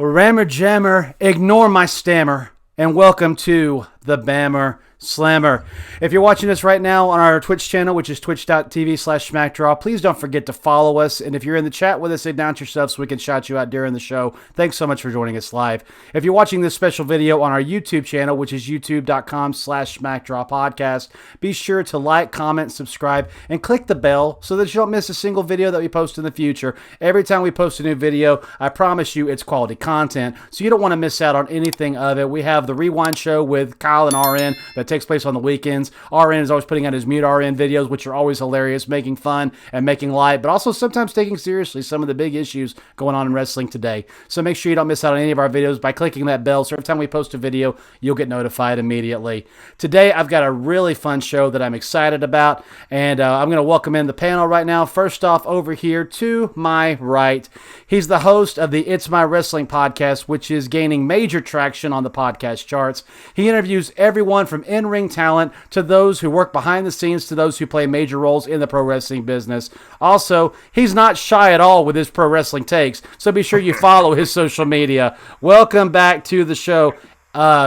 Rammer Jammer, ignore my stammer, and welcome to the Bammer Slammer. If you're watching this right now on our Twitch channel, which is twitch.tv/smackdraw, please don't forget to follow us. And if you're in the chat with us, announce yourself so we can shout you out during the show. Thanks so much for joining us live. If you're watching this special video on our YouTube channel, which is youtube.com/smackdrawpodcast, be sure to like, comment, subscribe, and click the bell so that you don't miss a single video that we post in the future. Every time we post a new video, I promise you it's quality content, so you don't want to miss out on anything of it. We have the Rewind Show with Kyle and RN that takes place on the weekends. RN is always putting out his Mute RN videos, which are always hilarious, making fun and making light, but also sometimes taking seriously some of the big issues going on in wrestling today. So make sure you don't miss out on any of our videos by clicking that bell, so every time we post a video, you'll get notified immediately. Today, I've got a really fun show that I'm excited about, and I'm going to welcome in the panel right now. First off, over here to my right, he's the host of the It's My Wrestling podcast, which is gaining major traction on the podcast charts. He interviews everyone from in-ring talent to those who work behind the scenes to those who play major roles in the pro wrestling business. Also, he's not shy at all with his pro wrestling takes, so be sure you follow his social media. Welcome back to the show,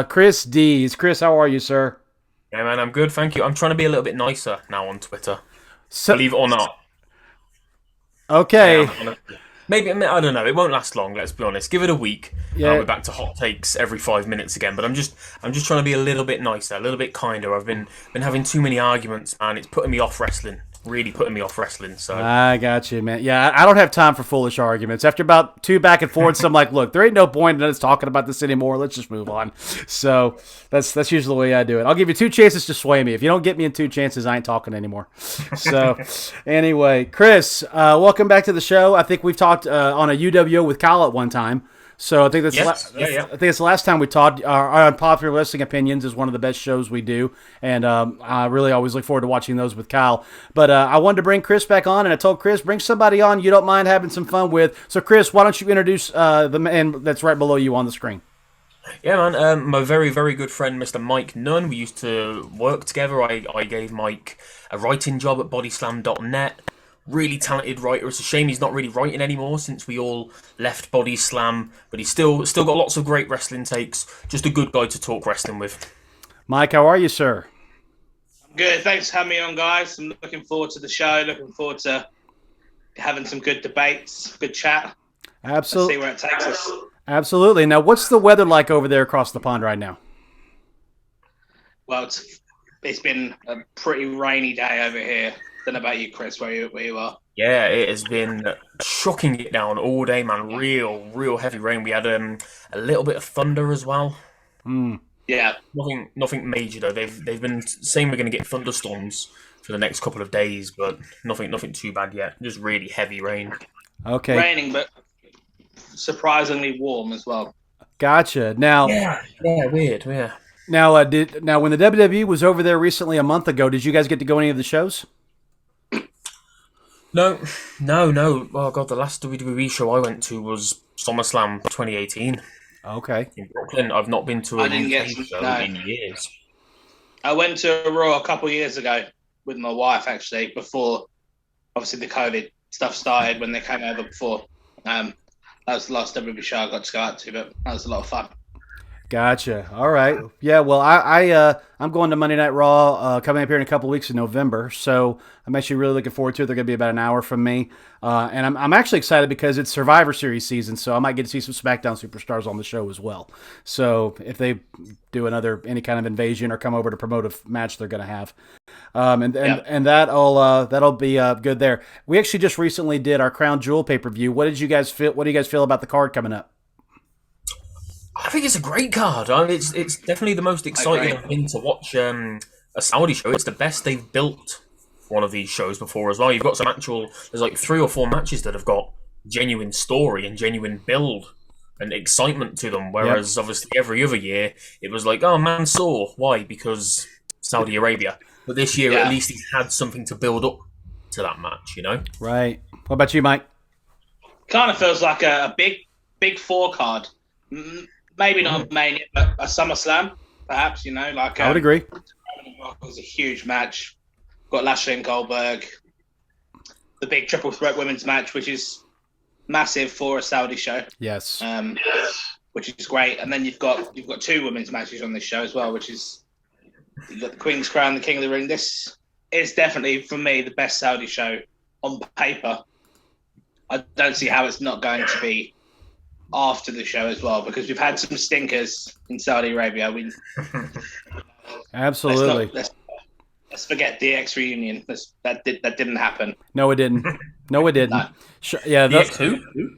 Chris Deez. Chris, how are you, sir? Yeah, man, I'm good, thank you. I'm trying to be a little bit nicer now on Twitter, believe it or not. Okay. Maybe, I don't know, it won't last long, let's be honest. Give it a week, yeah. We're back to hot takes every 5 minutes again. But I'm just trying to be a little bit nicer, a little bit kinder. I've been having too many arguments, man. It's putting me off wrestling. Really putting me off wrestling. So I got you, man. Yeah, I don't have time for foolish arguments. After about 2 back and forths, I'm like, look, there ain't no point in us talking about this anymore. Let's just move on. So that's usually the way I do it. I'll give you 2 chances to sway me. If you don't get me in 2 chances, I ain't talking anymore. So anyway, Chris, welcome back to the show. I think we've talked on a UWO with Kyle at one time. So I think that's I think it's the last time we talked. Our Unpopular Wrestling Opinions is one of the best shows we do, and I really always look forward to watching those with Kyle. But I wanted to bring Chris back on, and I told Chris, bring somebody on you don't mind having some fun with. So Chris, why don't you introduce the man that's right below you on the screen? Yeah, man. My very, very good friend, Mr. Mike Nunn. We used to work together. I gave Mike a writing job at bodyslam.net. Really talented writer. It's a shame he's not really writing anymore since we all left Body Slam, but he's still got lots of great wrestling takes. Just a good guy to talk wrestling with. Mike, how are you, sir? I'm good. Thanks for having me on, guys. I'm looking forward to the show. Looking forward to having some good debates, good chat. Absolutely. Let's see where it takes us. Absolutely. Now, what's the weather like over there across the pond right now? Well, it's been a pretty rainy day over here. Don't know about you, Chris, where you are. Yeah, it has been shocking it down all day, man. Real heavy rain. We had a little bit of thunder as well. Yeah. Nothing major though. They've been saying we're going to get thunderstorms for the next couple of days, but nothing too bad yet. Just really heavy rain. Okay. Raining, but surprisingly warm as well. Gotcha. Now. Yeah. Weird. Yeah. Now, when the WWE was over there recently a month ago, did you guys get to go any of the shows? No. Oh, God, the last WWE show I went to was SummerSlam 2018. Okay. In Brooklyn. I've not been to a UK show in years. I went to a Raw a couple of years ago with my wife, actually, before, obviously, the COVID stuff started when they came over before. That was the last WWE show I got to go out to, but that was a lot of fun. Gotcha. All right. Yeah. Well, I'm going to Monday Night Raw coming up here in a couple weeks in November, so I'm actually really looking forward to it. They're going to be about an hour from me, and I'm actually excited because it's Survivor Series season, so I might get to see some SmackDown superstars on the show as well. So if they do any kind of invasion or come over to promote a match, they're going to have, and that'll be good there. We actually just recently did our Crown Jewel pay-per-view. What do you guys feel about the card coming up? I think it's a great card. I mean, it's definitely the most exciting I've been to watch a Saudi show. It's the best they've built one of these shows before as well. You've got there's like 3 or 4 matches that have got genuine story and genuine build and excitement to them. Whereas obviously every other year it was like, oh, Mansoor. Why? Because Saudi Arabia. But this year at least he's had something to build up to that match, you know? Right. What about you, Mike? Kind of feels like a big four card. Maybe not a Mania, but a SummerSlam, perhaps, you know? Like I would agree. It was a huge match. Got Lashley and Goldberg. The big triple threat women's match, which is massive for a Saudi show. Yes. Which is great. And then you've got two women's matches on this show as well, which is you've got the Queen's Crown, the King of the Ring. This is definitely, for me, the best Saudi show on paper. I don't see how it's not going to be after the show as well, because we've had some stinkers in Saudi Arabia. Absolutely. Let's forget DX reunion. That didn't happen. No, it didn't. No, it didn't. No. Yeah. DX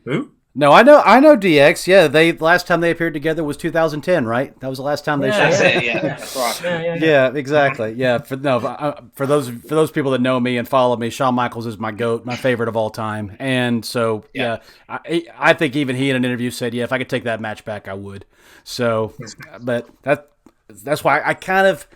who? No, I know DX. Yeah, last time they appeared together was 2010, right? That was the last time they showed. That's it. Yeah, that's right. Yeah, exactly. Yeah, for those people that know me and follow me, Shawn Michaels is my GOAT, my favorite of all time. And so, I think even he in an interview said, yeah, if I could take that match back, I would. So, but that's why I kind of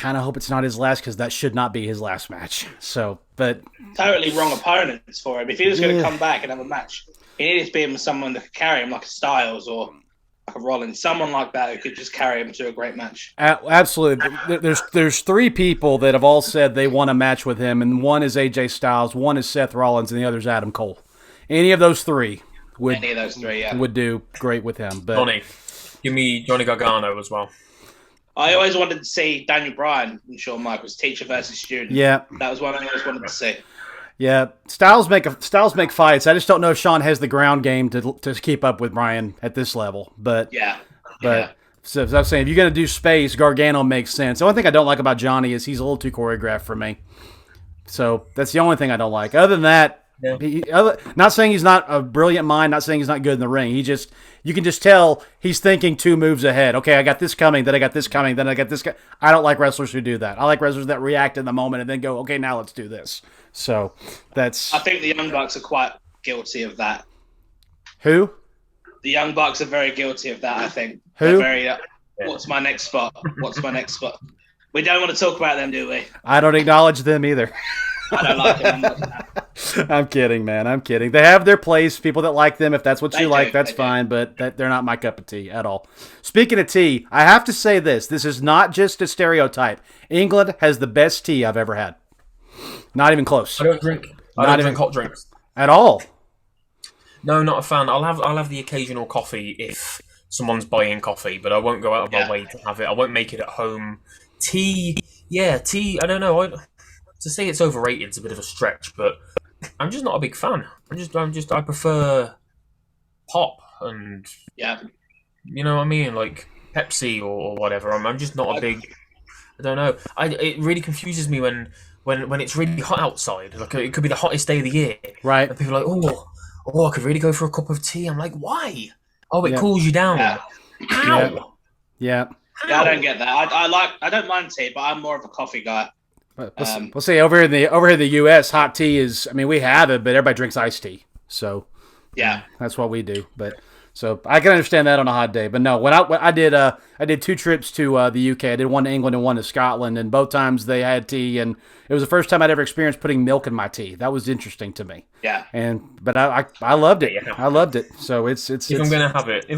hope it's not his last, because that should not be his last match. So, but totally wrong opponents for him. If he was going to come back and have a match, he needed to be with someone that could carry him, like a Styles or like a Rollins, someone like that who could just carry him to a great match. Absolutely. There's three people that have all said they want a match with him, and one is AJ Styles, one is Seth Rollins, and the other is Adam Cole. Any of those three would do great with him. But Johnny, give me Johnny Gargano as well. I always wanted to see Daniel Bryan and Shawn Michaels, teacher versus student. Yeah, that was one I always wanted to see. Yeah, Styles make fights. I just don't know if Shawn has the ground game to keep up with Bryan at this level. But so as I was saying, if you're gonna do space, Gargano makes sense. The only thing I don't like about Johnny is he's a little too choreographed for me. So that's the only thing I don't like. Other than that, not saying he's not a brilliant mind, not saying he's not good in the ring. You can just tell he's thinking two moves ahead. Okay, I got this coming, then I got this coming, then I got this. I don't like wrestlers who do that. I like wrestlers that react in the moment and then go, okay, now let's do this. So that's. I think the Young Bucks are quite guilty of that. Who? The Young Bucks are very guilty of that. I think. Who? They're very. What's my next spot? What's my next spot? We don't want to talk about them, do we? I don't acknowledge them either. I don't like them. I'm kidding, man. I'm kidding. They have their place. People that like them, if that's what you like, that's fine. But they're not my cup of tea at all. Speaking of tea, I have to say this. This is not just a stereotype. England has the best tea I've ever had. Not even close. I don't drink hot drinks at all. No, not a fan. I'll have the occasional coffee if someone's buying coffee, but I won't go out of my way to have it. I won't make it at home. Tea. I don't know. To say it's overrated is a bit of a stretch, but I'm just not a big fan. I prefer pop and you know what I mean, like Pepsi or whatever. I'm just not a big. I don't know. It really confuses me when it's really hot outside. Like it could be the hottest day of the year, right? And people are like, oh, I could really go for a cup of tea. I'm like, why? Oh, it cools you down. Yeah. How? Yeah. I don't get that. I don't mind tea, but I'm more of a coffee guy. We'll say over here in the U.S., hot tea is. I mean, we have it, but everybody drinks iced tea. So that's what we do. But so I can understand that on a hot day. But no, when I did 2 trips to the UK. I did one to England and one to Scotland, and both times they had tea, and it was the first time I'd ever experienced putting milk in my tea. That was interesting to me. Yeah. But I loved it. I loved it. So it's. If I'm gonna have it,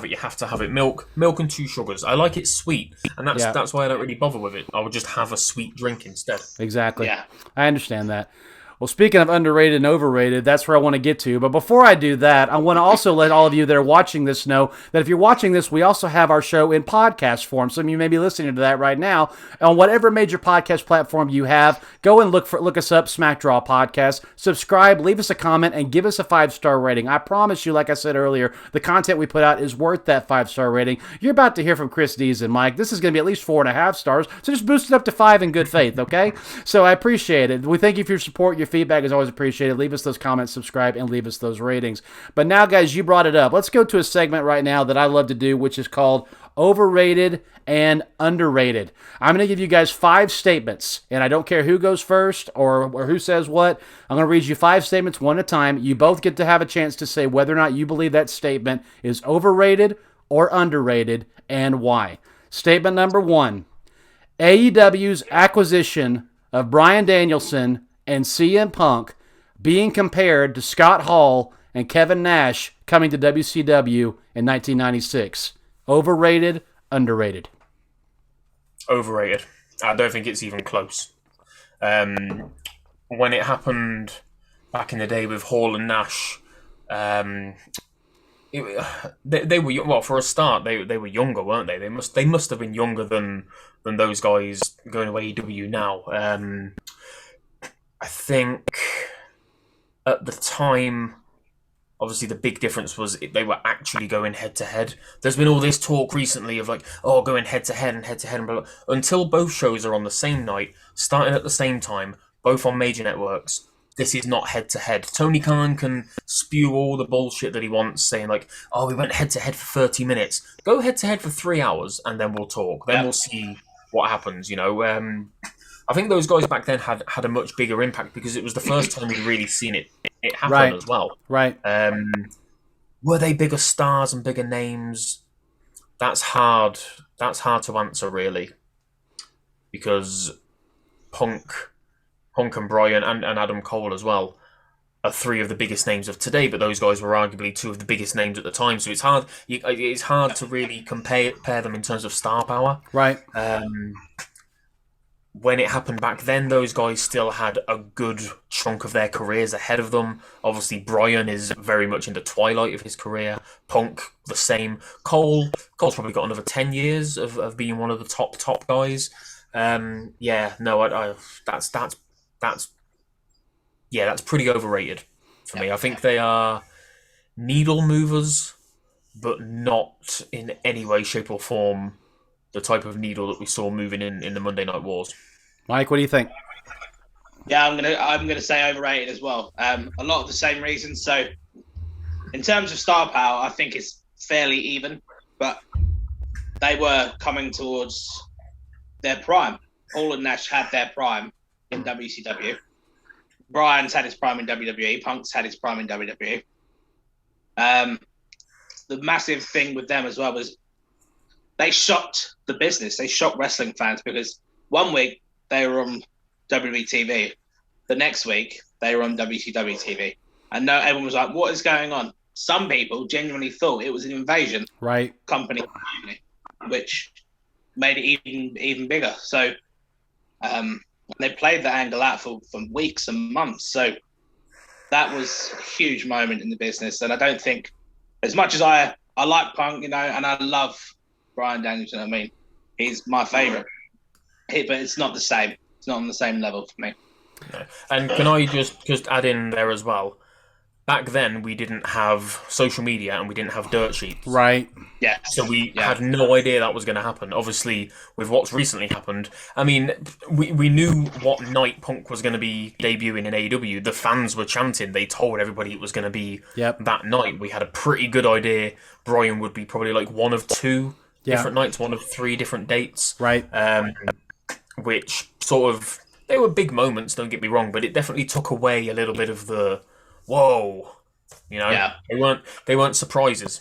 you have to have it milk and 2 sugars. I like it sweet, and that's why I don't really bother with it. I would just have a sweet drink instead. Exactly. Yeah. I understand that. Well, speaking of underrated and overrated, that's where I want to get to. But before I do that, I want to also let all of you that are watching this know that if you're watching this, we also have our show in podcast form. Some of you may be listening to that right now. On whatever major podcast platform you have, go and look us up, Smack Draw Podcast. Subscribe, leave us a comment, and give us a 5-star rating. I promise you, like I said earlier, the content we put out is worth that 5-star rating. You're about to hear from Chris, Deez, and Mike. This is going to be at least 4.5 stars, so just boost it up to 5 in good faith, okay? So I appreciate it. We thank you for your support, your feedback is always appreciated. Leave us those comments, subscribe, and leave us those ratings. But now, guys, you brought it up. Let's go to a segment right now that I love to do, which is called Overrated and Underrated. I'm going to give you guys 5 statements, and I don't care who goes first or who says what. I'm going to read you 5 statements one at a time. You both get to have a chance to say whether or not you believe that statement is overrated or underrated and why. Statement number 1. AEW's acquisition of Bryan Danielson and CM Punk being compared to Scott Hall and Kevin Nash coming to WCW in 1996. Overrated, underrated? Overrated. I don't think it's even close. When it happened back in the day with Hall and Nash, they were, well, for a start, they were younger, weren't they? They must have been younger than those guys going to AEW now. I think at the time, obviously the big difference was they were actually going head to head. There's been all this talk recently of like, oh, going head to head and head to head, and blah, blah. Until both shows are on the same night, starting at the same time, both on major networks. This is not head to head. Tony Khan can spew all the bullshit that he wants, saying like, oh, we went head to head for 30 minutes. Go head to head for 3 hours, and then we'll talk. Then we'll see what happens. You know, I think those guys back then had a much bigger impact because it was the first time we'd really seen it happen as well. Right. Were they bigger stars and bigger names? That's hard. That's hard to answer, really, because Punk and Bryan and Adam Cole as well are 3 of the biggest names of today, but those guys were arguably 2 of the biggest names at the time. So it's hard. It's hard to really compare them in terms of star power. Right. When it happened back then, those guys still had a good chunk of their careers ahead of them. Obviously, Bryan is very much in the twilight of his career. Punk, the same. Cole's probably got another 10 years of being one of the top guys. That's pretty overrated for me. I think they are needle movers, but not in any way, shape, or form the type of needle that we saw moving in the Monday Night Wars. Mike, what do you think? Yeah, I'm gonna say overrated as well. A lot of the same reasons. So, in terms of star power, I think it's fairly even, but they were coming towards their prime. Hall and Nash had their prime in WCW. Bryan's had his prime in WWE. Punk's had his prime in WWE. The massive thing with them as well was they shocked the business. They shocked wrestling fans because one week they were on WWE TV. The next week they were on WCW TV. And no, everyone was like, what is going on? Some people genuinely thought it was an invasion company, which made it even bigger. So they played the angle out for weeks and months. So that was a huge moment in the business. And I don't think, as much as I like Punk, you know, and I love Bryan Danielson, I mean, he's my favourite. But it's not the same. It's not on the same level for me. No. And can I just add in there as well? Back then, we didn't have social media and we didn't have dirt sheets. Right. Yeah. So we had no idea that was going to happen. Obviously, with what's recently happened, I mean, we knew what night Punk was going to be debuting in AEW. The fans were chanting. They told everybody it was going to be that night. We had a pretty good idea Bryan would be probably like one of 2 different nights, one of 3 different dates. Right. Which sort of, they were big moments, don't get me wrong, but it definitely took away a little bit of the whoa, you know, they weren't surprises.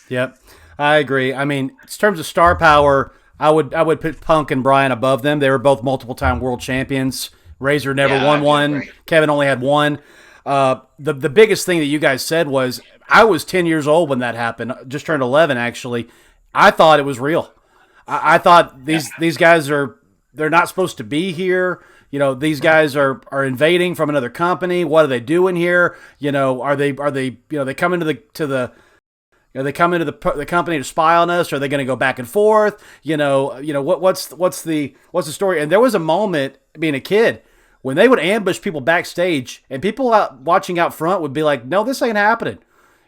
Yep, I agree. I mean, in terms of star power, I would put Punk and Bryan above them. They were both multiple-time world champions. Razor never won one. Right. Kevin only had one. The biggest thing that you guys said was, I was 10 years old when that happened. Just turned 11, actually. I thought it was real. I thought these guys they're not supposed to be here. You know, these guys are invading from another company. What are they doing here? You know, are they you know, they come into the company to spy on us? Are they going to go back and forth? You know what's the story? And there was a moment, being a kid, when they would ambush people backstage, and people watching out front would be like, "No, this ain't happening."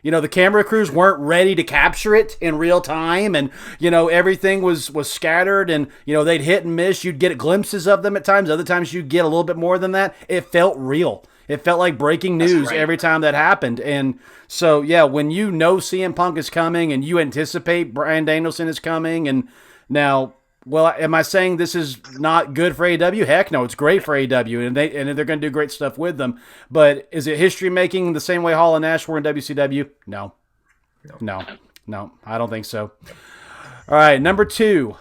You know, the camera crews weren't ready to capture it in real time, and, you know, everything was scattered, and, you know, they'd hit and miss. You'd get glimpses of them at times. Other times you'd get a little bit more than that. It felt real. It felt like breaking news every time that happened. And so, yeah, when you know CM Punk is coming and you anticipate Bryan Danielson is coming, and now, well, am I saying this is not good for AEW? Heck no, it's great for AEW, and they're going to do great stuff with them. But is it history making the same way Hall and Nash were in WCW? No, I don't think so. All right, number 2.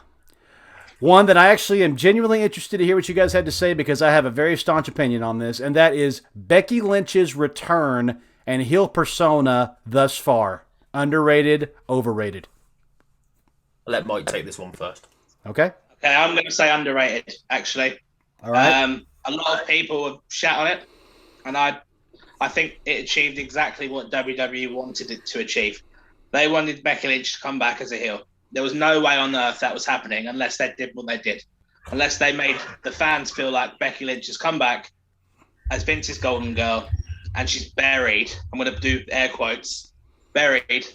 One that I actually am genuinely interested to hear what you guys had to say, because I have a very staunch opinion on this, and that is Becky Lynch's return and heel persona thus far. Underrated, overrated. I'll let Mike take this one first. Okay. Okay, I'm going to say underrated, actually. All right. A lot of people have shat on it, and I think it achieved exactly what WWE wanted it to achieve. They wanted Becky Lynch to come back as a heel. There was no way on earth that was happening unless they did what they did. Unless they made the fans feel like Becky Lynch has come back as Vince's golden girl and she's buried. I'm going to do air quotes. Buried.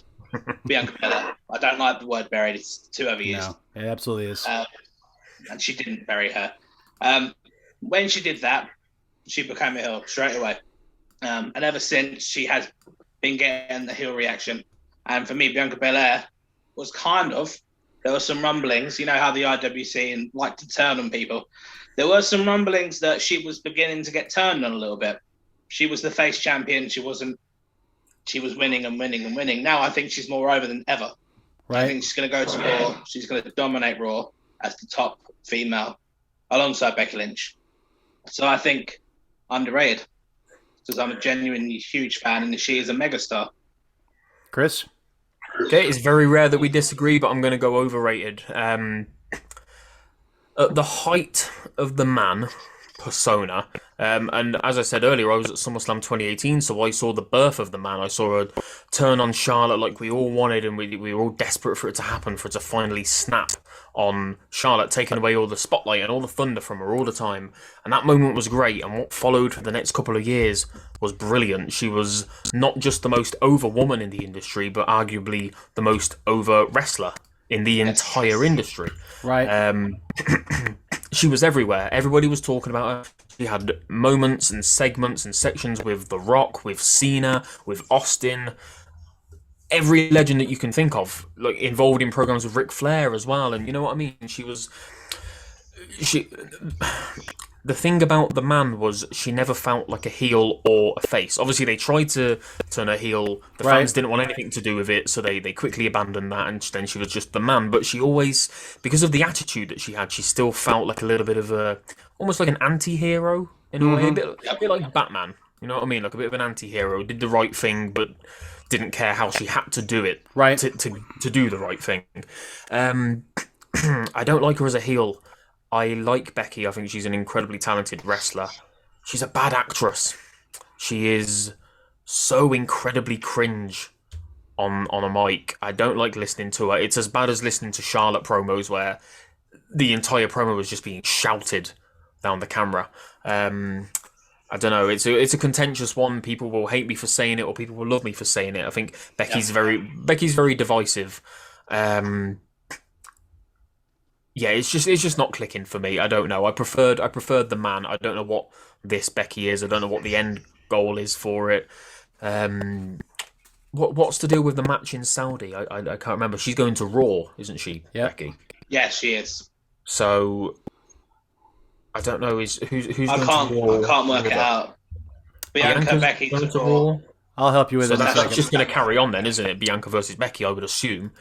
Bianca Belair. I don't like the word buried. It's too overused. No, it absolutely is. And she didn't bury her. When she did that, she became a heel straight away. And ever since, she has been getting the heel reaction. And for me, Bianca Belair was there were some rumblings, you know how the IWC like to turn on people. There were some rumblings that she was beginning to get turned on a little bit. She was the face champion. She was winning and winning and winning. Now I think she's more over than ever. Right. I think she's going to go to Raw. She's going to dominate Raw as the top female alongside Becky Lynch. So I think underrated, because I'm a genuinely huge fan and she is a megastar. Chris? Okay, it's very rare that we disagree, but I'm going to go overrated. At the height of the man persona, and as I said earlier, I was at SummerSlam 2018, so I saw the birth of the man. I saw a turn on Charlotte like we all wanted, and we were all desperate for it to happen, for it to finally snap on Charlotte, taking away all the spotlight and all the thunder from her all the time. And that moment was great, and what followed for the next couple of years was brilliant. She was not just the most over woman in the industry, but arguably the most over wrestler in the entire industry. Right. She was everywhere. Everybody was talking about her. She had moments and segments and sections with The Rock, with Cena, with Austin. Every legend that you can think of, like involved in programs with Ric Flair as well. And you know what I mean? The thing about the man was she never felt like a heel or a face. Obviously, they tried to turn her heel. The fans didn't want anything to do with it, so they quickly abandoned that, and then she was just the man. But she always, because of the attitude that she had, she still felt like a little bit of almost like an anti-hero in a way. A bit like Batman. You know what I mean? Like a bit of an anti-hero. Did the right thing, but didn't care how she had to do it to do the right thing. I don't like her as a heel. I like Becky. I think she's an incredibly talented wrestler. She's a bad actress. She is so incredibly cringe on a mic. I don't like listening to her. It's as bad as listening to Charlotte promos where the entire promo was just being shouted down the camera. I don't know. It's a contentious one. People will hate me for saying it, or people will love me for saying it. I think Becky's very divisive. Yeah, it's just not clicking for me. I don't know. I preferred the man. I don't know what this Becky is. I don't know what the end goal is for it. What's to do with the match in Saudi? I can't remember. She's going to Raw, isn't she? Yeah. Becky. Yeah, she is. So I don't know. Who's going I can't work it out. Bianca, Becky going to Raw. I'll help you with it. That's just going to carry on then, isn't it? Bianca versus Becky, I would assume,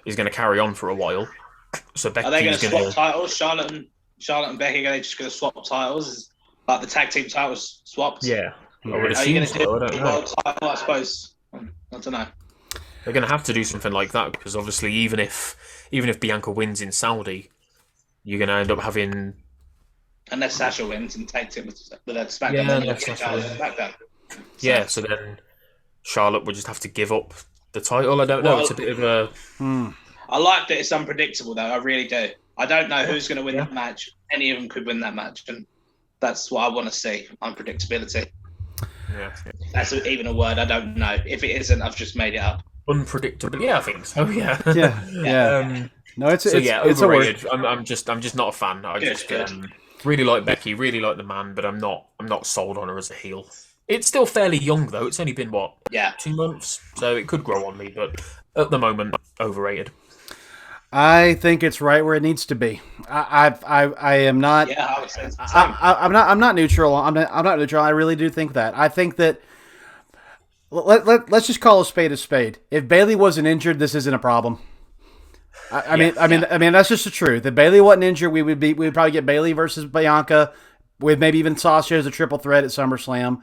is going to carry on for a while. So Are they going to swap titles? Charlotte and Becky are just going to swap titles? Is like the tag team titles swapped? Yeah. I would Are you assume going to do so. I a don't know. world title? I suppose. I don't know. They're going to have to do something like that, because obviously even if Bianca wins in Saudi, you're going to end up having... Unless Sasha wins and takes it with a SmackDown. Yeah, then unless get Sasha wins. SmackDown. Yeah, so then Charlotte would just have to give up the title. I don't know. Well, It's a bit of a... I like that it's unpredictable, though. I really do. I don't know who's going to win that match. Any of them could win that match, and that's what I want to see, unpredictability. Yeah. That's even a word I don't know. If it isn't, I've just made it up. Unpredictable. Yeah, I think so. Yeah. Yeah. No, it's overrated. a word. I'm just not a fan. I Good. really like Becky, really like the man, but I'm not sold on her as a heel. It's still fairly young though. It's only been what, Yeah. 2 months, so it could grow on me. But at the moment, overrated. I think it's right where it needs to be. I am not. Yeah, I would say it's the same. I'm not neutral. I'm not neutral. I really do think that. I think that let's just call a spade a spade. If Bayley wasn't injured, this isn't a problem. I mean that's just the truth. If Bayley wasn't injured, we would probably get Bayley versus Bianca, with maybe even Sasha as a triple threat at SummerSlam.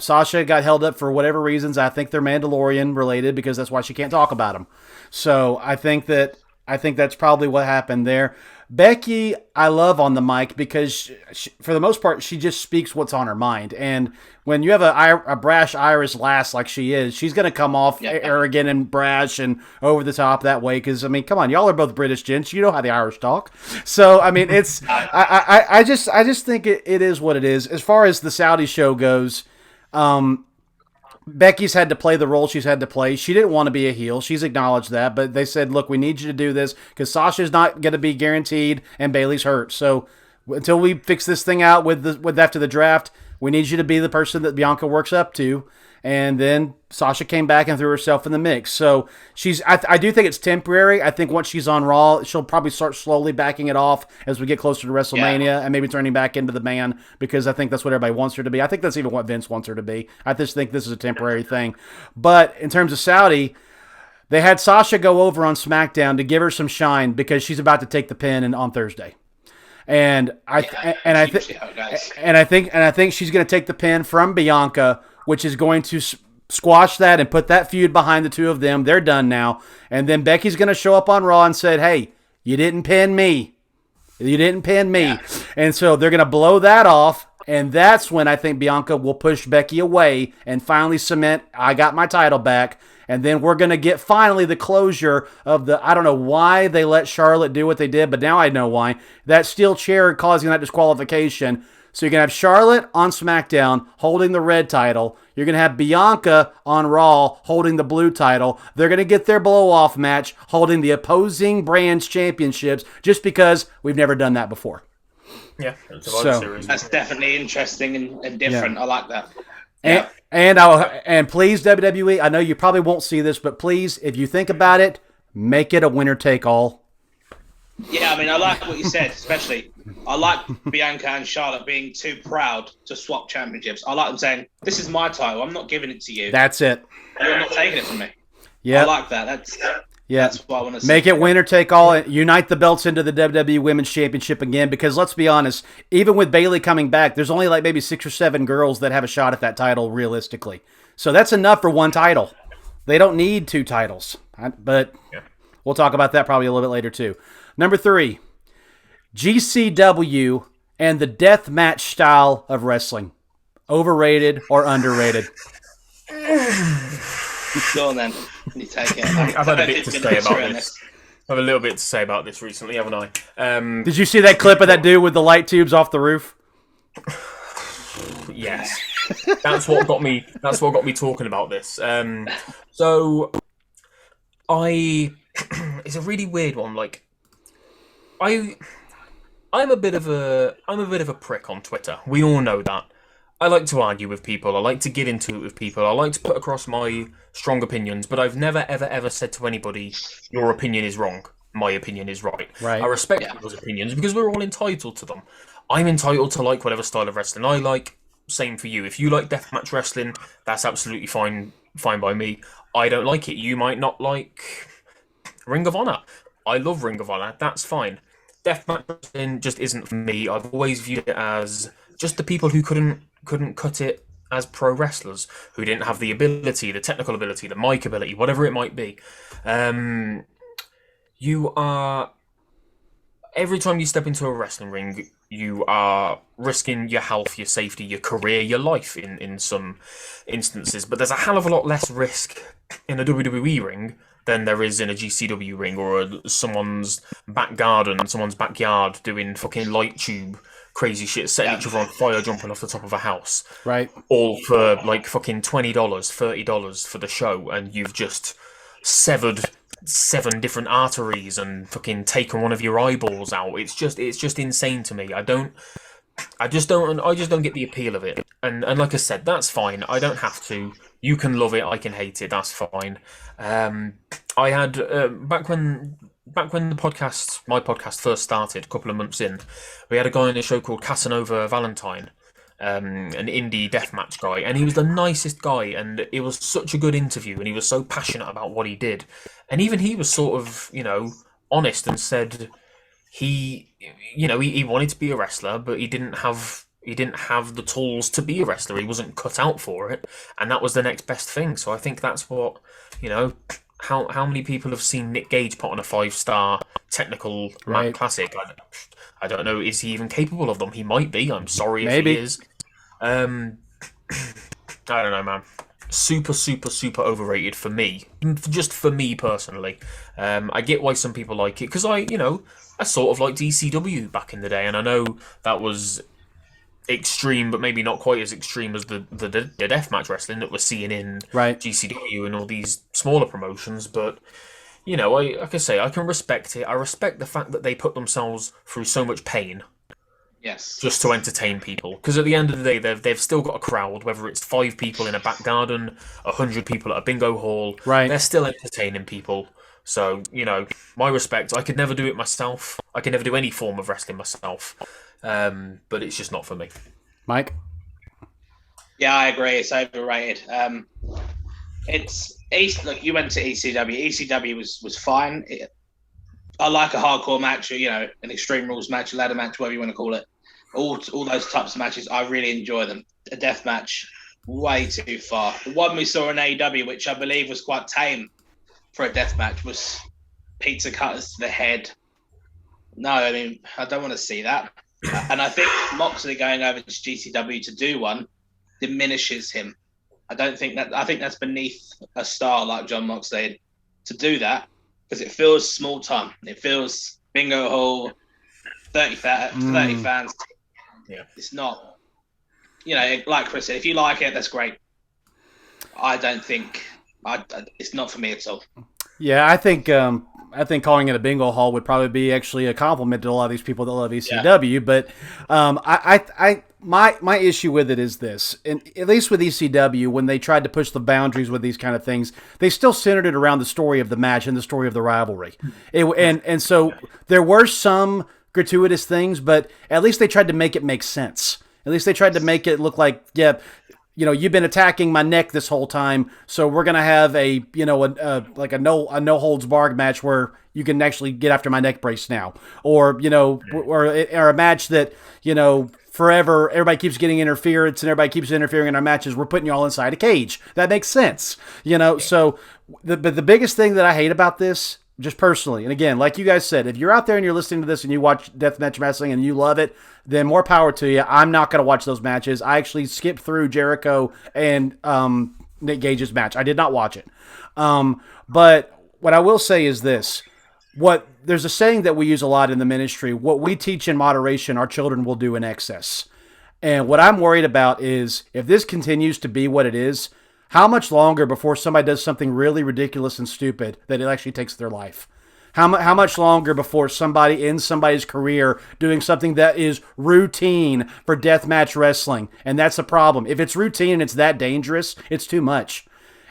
Sasha got held up for whatever reasons. I think they're Mandalorian related, because that's why she can't talk about them. So I think that's probably what happened there. Becky, I love on the mic because she, for the most part, she just speaks what's on her mind. And when you have a brash Irish lass like she is, she's going to come off arrogant and brash and over the top that way. Because, I mean, come on, y'all are both British gents. You know how the Irish talk. So, I mean, it's I just think it is what it is. As far as the Saudi show goes, Becky's had to play the role she's had to play. She didn't want to be a heel. She's acknowledged that. But they said, look, we need you to do this because Sasha's not going to be guaranteed and Bayley's hurt. So until we fix this thing out with after the draft, we need you to be the person that Bianca works up to. And then Sasha came back and threw herself in the mix. So I do think it's temporary. I think once she's on Raw, she'll probably start slowly backing it off as we get closer to WrestleMania and maybe turning back into the man, because I think that's what everybody wants her to be. I think that's even what Vince wants her to be. I just think this is a temporary thing. But in terms of Saudi, they had Sasha go over on SmackDown to give her some shine because she's about to take the pin on Thursday. And I think she's going to take the pin from Bianca, which is going to squash that and put that feud behind the two of them. They're done now. And then Becky's going to show up on Raw and said, hey, you didn't pin me. You didn't pin me. Yeah. And so they're going to blow that off. And that's when I think Bianca will push Becky away and finally cement, I got my title back. And then we're going to get finally the closure of I don't know why they let Charlotte do what they did, but now I know why. That steel chair causing that disqualification. So you're going to have Charlotte on SmackDown holding the red title. You're going to have Bianca on Raw holding the blue title. They're going to get their blow-off match holding the opposing brands championships just because we've never done that before. Yeah, that's definitely interesting and different. Yeah. I like that. And please, WWE, I know you probably won't see this, but please, if you think about it, make it a winner-take-all. Yeah, I mean, I like what you said, especially. I like Bianca and Charlotte being too proud to swap championships. I like them saying, this is my title. I'm not giving it to you. That's it. You're not taking it from me. Yeah. I like that. That's what I want to see. Make it winner take all. Unite the belts into the WWE Women's Championship again, because let's be honest, even with Bayley coming back, there's only like maybe 6 or 7 girls that have a shot at that title realistically. So that's enough for one title. They don't need 2 titles. But we'll talk about that probably a little bit later too. Number 3, GCW and the death match style of wrestling. Overrated or underrated? Go on then. You take it. I've had a bit to say about this. I have a little bit to say about this recently, haven't I? Did you see that clip of that dude with the light tubes off the roof? Yes. That's what got me talking about this. So it's a really weird one. Like, I'm a bit of a prick on Twitter. We all know that. I like to argue with people. I like to get into it with people. I like to put across my strong opinions, but I've never, ever, ever said to anybody, your opinion is wrong. My opinion is right. I respect people's opinions because we're all entitled to them. I'm entitled to like whatever style of wrestling I like. Same for you. If you like deathmatch wrestling, that's absolutely fine by me. I don't like it. You might not like Ring of Honor. I love Ring of Honor. That's fine. Deathmatch wrestling just isn't for me. I've always viewed it as just the people who couldn't cut it as pro wrestlers, who didn't have the ability, the technical ability, the mic ability, whatever it might be. You are... Every time you step into a wrestling ring, you are risking your health, your safety, your career, your life in some instances. But there's a hell of a lot less risk in a WWE ring than there is in a GCW ring or someone's back garden, someone's backyard doing fucking light tube crazy shit, setting each other on fire, jumping off the top of a house. Right. All for like fucking $20, $30 for the show, and you've just severed 7 different arteries and fucking taken one of your eyeballs out. It's just insane to me. I don't I just don't get the appeal of it. And like I said, that's fine. I don't have to. You can love it. I can hate it. That's fine. I had back when my podcast first started, a couple of months in, we had a guy on a show called Casanova Valentine, an indie deathmatch guy, and he was the nicest guy, and it was such a good interview, and he was so passionate about what he did, and even he was sort of, honest and said he wanted to be a wrestler, but he didn't have the tools to be a wrestler. He wasn't cut out for it, and that was the next best thing. So I think that's what, how many people have seen Nick Gage put on a 5-star technical mat classic? I don't know. Is he even capable of them? He might be. I'm sorry if he is. I don't know, man. Super, super, super overrated for me. Just for me personally. I get why some people like it, because I sort of liked ECW back in the day, and I know that was extreme, but maybe not quite as extreme as the deathmatch wrestling that we're seeing in GCW and all these smaller promotions. But like I say, I can respect it. I respect the fact that they put themselves through so much pain. Yes. Just to entertain people, because at the end of the day, they've still got a crowd. Whether it's 5 people in a back garden, 100 people at a bingo hall, they're still entertaining people. So my respect. I could never do it myself. I could never do any form of wrestling myself. But it's just not for me. Mike? Yeah, I agree. It's overrated. Look, you went to ECW. ECW was fine. I like a hardcore match, an Extreme Rules match, a ladder match, whatever you want to call it. All those types of matches, I really enjoy them. A death match, way too far. The one we saw in AEW, which I believe was quite tame for a death match, was pizza cutters to the head. No, I mean, I don't want to see that. And I think Moxley going over to GCW to do one diminishes him. I think that's beneath a star like John Moxley to do that, because it feels small time. It feels bingo hall, 30 fans. Yeah. It's not, like Chris said, if you like it, that's great. I don't think, it's not for me at all. Yeah, I think calling it a bingo hall would probably be actually a compliment to a lot of these people that love ECW. Yeah. But my issue with it is this, and at least with ECW, when they tried to push the boundaries with these kind of things, they still centered it around the story of the match and the story of the rivalry. And so there were some gratuitous things, but at least they tried to make it make sense. At least they tried to make it look like, you've been attacking my neck this whole time, so we're gonna have a no holds barred match where you can actually get after my neck brace now, or a match that forever everybody keeps getting interference and everybody keeps interfering in our matches. We're putting you all inside a cage. That makes sense, So the biggest thing that I hate about this, just personally, and again, like you guys said, if you're out there and you're listening to this and you watch deathmatch wrestling and you love it, then more power to you. I'm not going to watch those matches. I actually skipped through Jericho and Nick Gage's match. I did not watch it. But what I will say is this. There's a saying that we use a lot in the ministry: what we teach in moderation, our children will do in excess. And what I'm worried about is, if this continues to be what it is, how much longer before somebody does something really ridiculous and stupid that it actually takes their life? How much longer before somebody ends somebody's career doing something that is routine for deathmatch wrestling? And that's a problem. If it's routine and it's that dangerous, it's too much.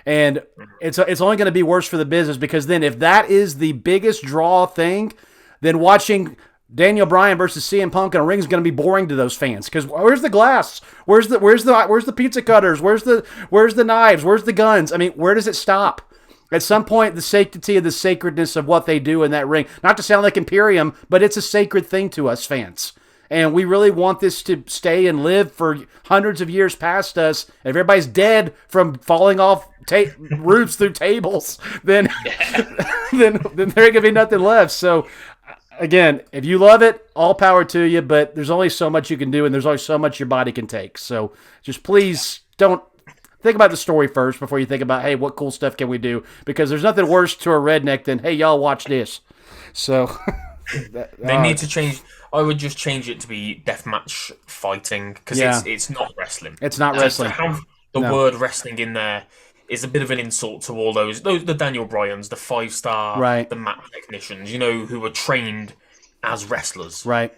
And it's only going to be worse for the business, because then if that is the biggest draw thing, then watching Daniel Bryan versus CM Punk in a ring is going to be boring to those fans, because where's the glass? Where's the pizza cutters? Where's the knives? Where's the guns? I mean, where does it stop? At some point, the sanctity of the sacredness of what they do in that ring, not to sound like Imperium, but it's a sacred thing to us fans. And we really want this to stay and live for hundreds of years past us. If everybody's dead from falling off roofs through tables, then there ain't going to be nothing left. So, again, if you love it, all power to you, but there's only so much you can do, and there's only so much your body can take. So just please don't think about the story first before you think about, hey, what cool stuff can we do? Because there's nothing worse to a redneck than, hey, y'all watch this. So they need to change. I would just change it to be deathmatch fighting, because it's not wrestling. It's not wrestling. To have the word wrestling in there is a bit of an insult to all those the Daniel Bryans, the 5-star, the mat technicians, who were trained as wrestlers. Right.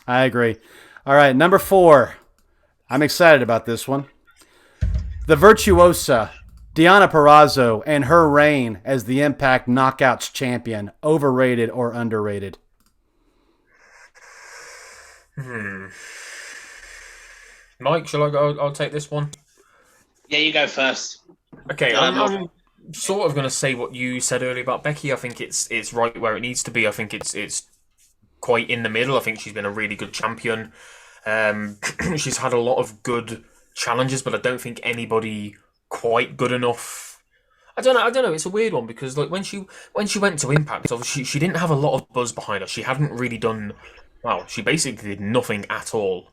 I agree. All right, number 4. I'm excited about this one. The virtuosa, Deonna Purrazzo, and her reign as the Impact Knockouts champion. Overrated or underrated? Mike, shall I go? I'll take this one. Yeah, you go first. Okay, I'm sort of going to say what you said earlier about Becky. I think it's right where it needs to be. I think it's quite in the middle. I think she's been a really good champion. She's had a lot of good challenges, but I don't think anybody quite good enough. I don't know. It's a weird one because like when she went to Impact, obviously she didn't have a lot of buzz behind her. She hadn't really done well. She basically did nothing at all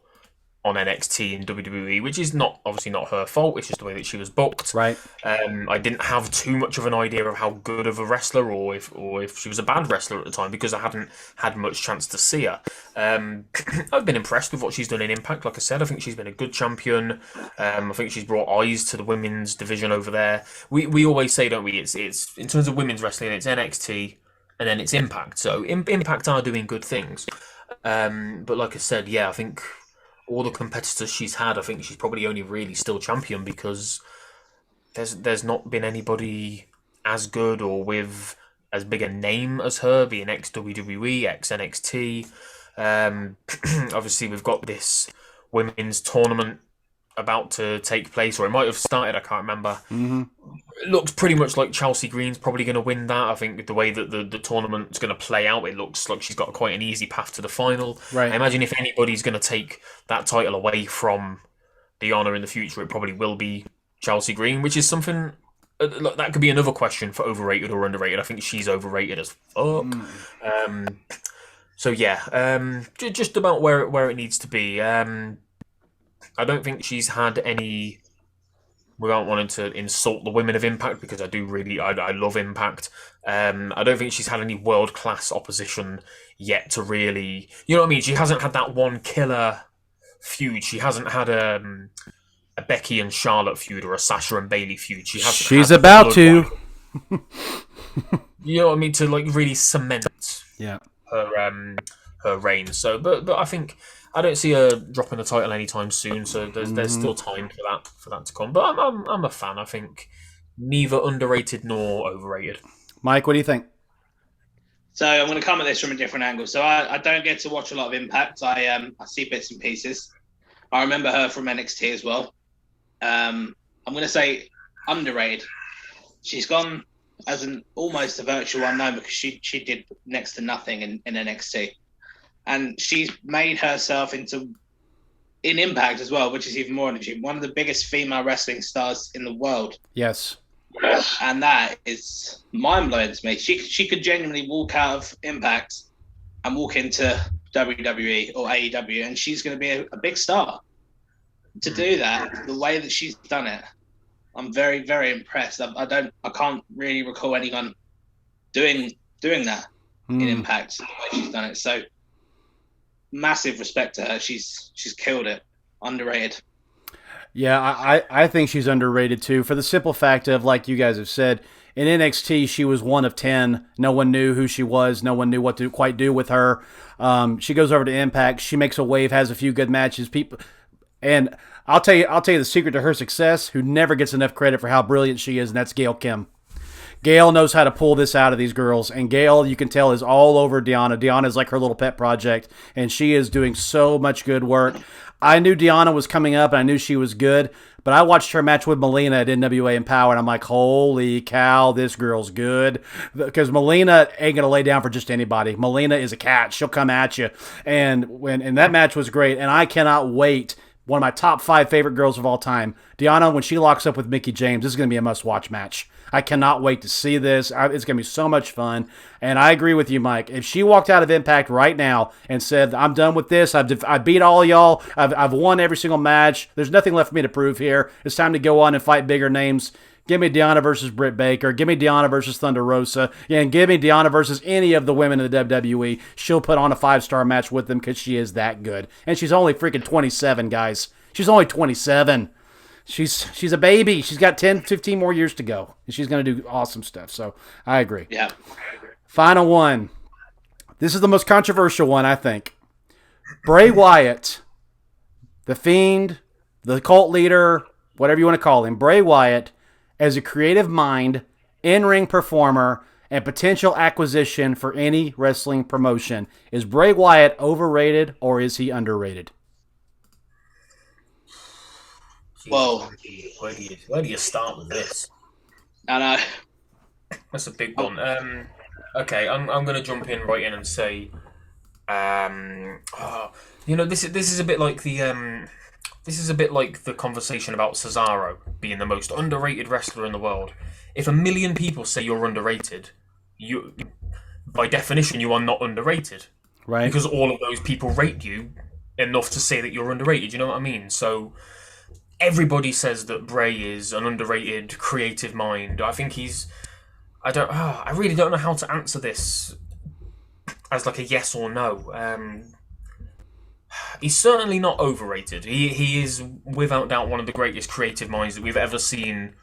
on NXT and WWE, which is obviously not her fault. It's just the way that she was booked. Right. I didn't have too much of an idea of how good of a wrestler or if she was a bad wrestler at the time because I hadn't had much chance to see her. I've been impressed with what she's done in Impact. Like I said, I think she's been a good champion. I think she's brought eyes to the women's division over there. We always say, don't we? It's in terms of women's wrestling, it's NXT and then it's Impact. So Impact are doing good things. But like I said, yeah, I think all the competitors she's had, I think she's probably only really still champion because there's not been anybody as good or with as big a name as her, being ex-WWE, ex-NXT. Obviously, we've got this women's tournament about to take place, or it might have started, I can't remember. Mm-hmm. It looks pretty much like Chelsea Green's probably going to win that. I think the way that the tournament's going to play out, it looks like she's got quite an easy path to the final. Right. I imagine if anybody's going to take that title away from Deonna in the future, it probably will be Chelsea Green, which is something that could be another question for overrated or underrated. I think she's overrated as fuck. So yeah, just about where it needs to be. I don't think she's had any, without wanting to insult the women of Impact, because I love Impact. I don't think she's had any world-class opposition yet to really, you know what I mean? She hasn't had that one killer feud. She hasn't had a Becky and Charlotte feud or a Sasha and Bayley feud. She's about to. You know what I mean? To like really cement Yeah. her reign. So, but I think I don't see her dropping the title anytime soon. So there's still time for that to come. But I'm a fan. I think neither underrated nor overrated. Mike, what do you think? So I'm going to come at this from a different angle. So I don't get to watch a lot of Impact. I see bits and pieces. I remember her from NXT as well. I'm going to say underrated. She's gone as almost a virtual unknown because she did next to nothing in NXT. And she's made herself in Impact as well, which is even more energy. One of the biggest female wrestling stars in the world. Yes. And that is mind-blowing to me. She could genuinely walk out of Impact and walk into WWE or AEW, and she's going to be a big star. To do that, the way that she's done it, I'm very, very impressed. I can't really recall anyone doing that in Impact the way she's done it. So massive respect to her. She's killed it. Underrated. Yeah, I think she's underrated too, for the simple fact of, like you guys have said, in NXT she was 1 of 10. No one knew who she was. No one knew what to quite do with her. She goes over to Impact. She makes a wave, has a few good matches. And I'll tell you the secret to her success, who never gets enough credit for how brilliant she is, and that's Gail Kim. Gail knows how to pull this out of these girls, and Gail, you can tell, is all over Deonna. Deonna is like her little pet project, and she is doing so much good work. I knew Deonna was coming up, and I knew she was good, but I watched her match with Melina at NWA Empower, and I'm like, holy cow, this girl's good. Because Melina ain't going to lay down for just anybody. Melina is a cat. She'll come at you. And that match was great, and I cannot wait. One of my top 5 favorite girls of all time, Deonna, when she locks up with Mickie James, this is going to be a must-watch match. I cannot wait to see this. It's going to be so much fun. And I agree with you, Mike. If she walked out of Impact right now and said, I'm done with this, I beat all y'all, I've won every single match, there's nothing left for me to prove here, it's time to go on and fight bigger names. Give me Deonna versus Britt Baker. Give me Deonna versus Thunder Rosa. Yeah, and give me Deonna versus any of the women in the WWE. She'll put on a 5-star match with them because she is that good. And she's only freaking 27, guys. She's only 27. She's a baby. She's got 10, 15 more years to go. And she's going to do awesome stuff. So I agree. Yeah. Final one. This is the most controversial one, I think. Bray Wyatt The Fiend, the cult leader, whatever you want to call him, Bray Wyatt, as a creative mind, in-ring performer, and potential acquisition for any wrestling promotion. Is Bray Wyatt overrated or is he underrated? Whoa. Where do you start with this? I know. That's a big one. Okay, I'm going to jump in right in and say, this is a bit like the conversation about Cesaro being the most underrated wrestler in the world. If 1 million people say you're underrated, you, by definition, you are not underrated, right? Because all of those people rate you enough to say that you're underrated. You know what I mean? So everybody says that Bray is an underrated creative mind. I think he's. I really don't know how to answer this as like a yes or no. He's certainly not overrated. He is without doubt one of the greatest creative minds that we've ever seen,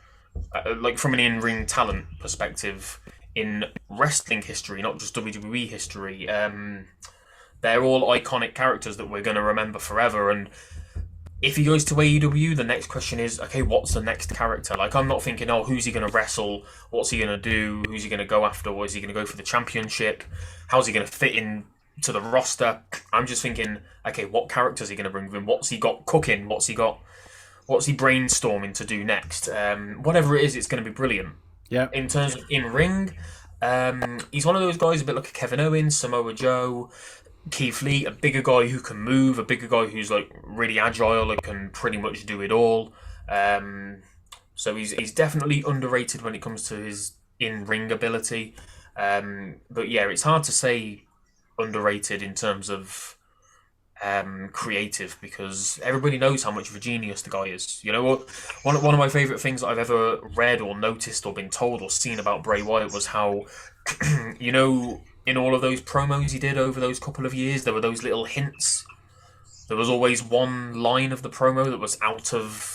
like from an in-ring talent perspective in wrestling history, not just WWE history. They're all iconic characters that we're going to remember forever. And if he goes to AEW, the next question is, okay, what's the next character? Like, I'm not thinking, oh, who's he going to wrestle? What's he going to do? Who's he going to go after? Or is he going to go for the championship? How's he going to fit in to the roster? I'm just thinking, okay, what characters is he going to bring with him? What's he got cooking? What's he brainstorming to do next? Whatever it is, it's going to be brilliant. Yeah. In terms of in-ring, he's one of those guys a bit like a Kevin Owens, Samoa Joe, Keith Lee, a bigger guy who can move, a bigger guy who's like really agile and can pretty much do it all. So he's definitely underrated when it comes to his in-ring ability. But yeah, it's hard to say underrated in terms of creative, because everybody knows how much of a genius the guy is. You know, one of my favourite things that I've ever read or noticed or been told or seen about Bray Wyatt was how, you know, in all of those promos he did over those couple of years, there were those little hints. There was always one line of the promo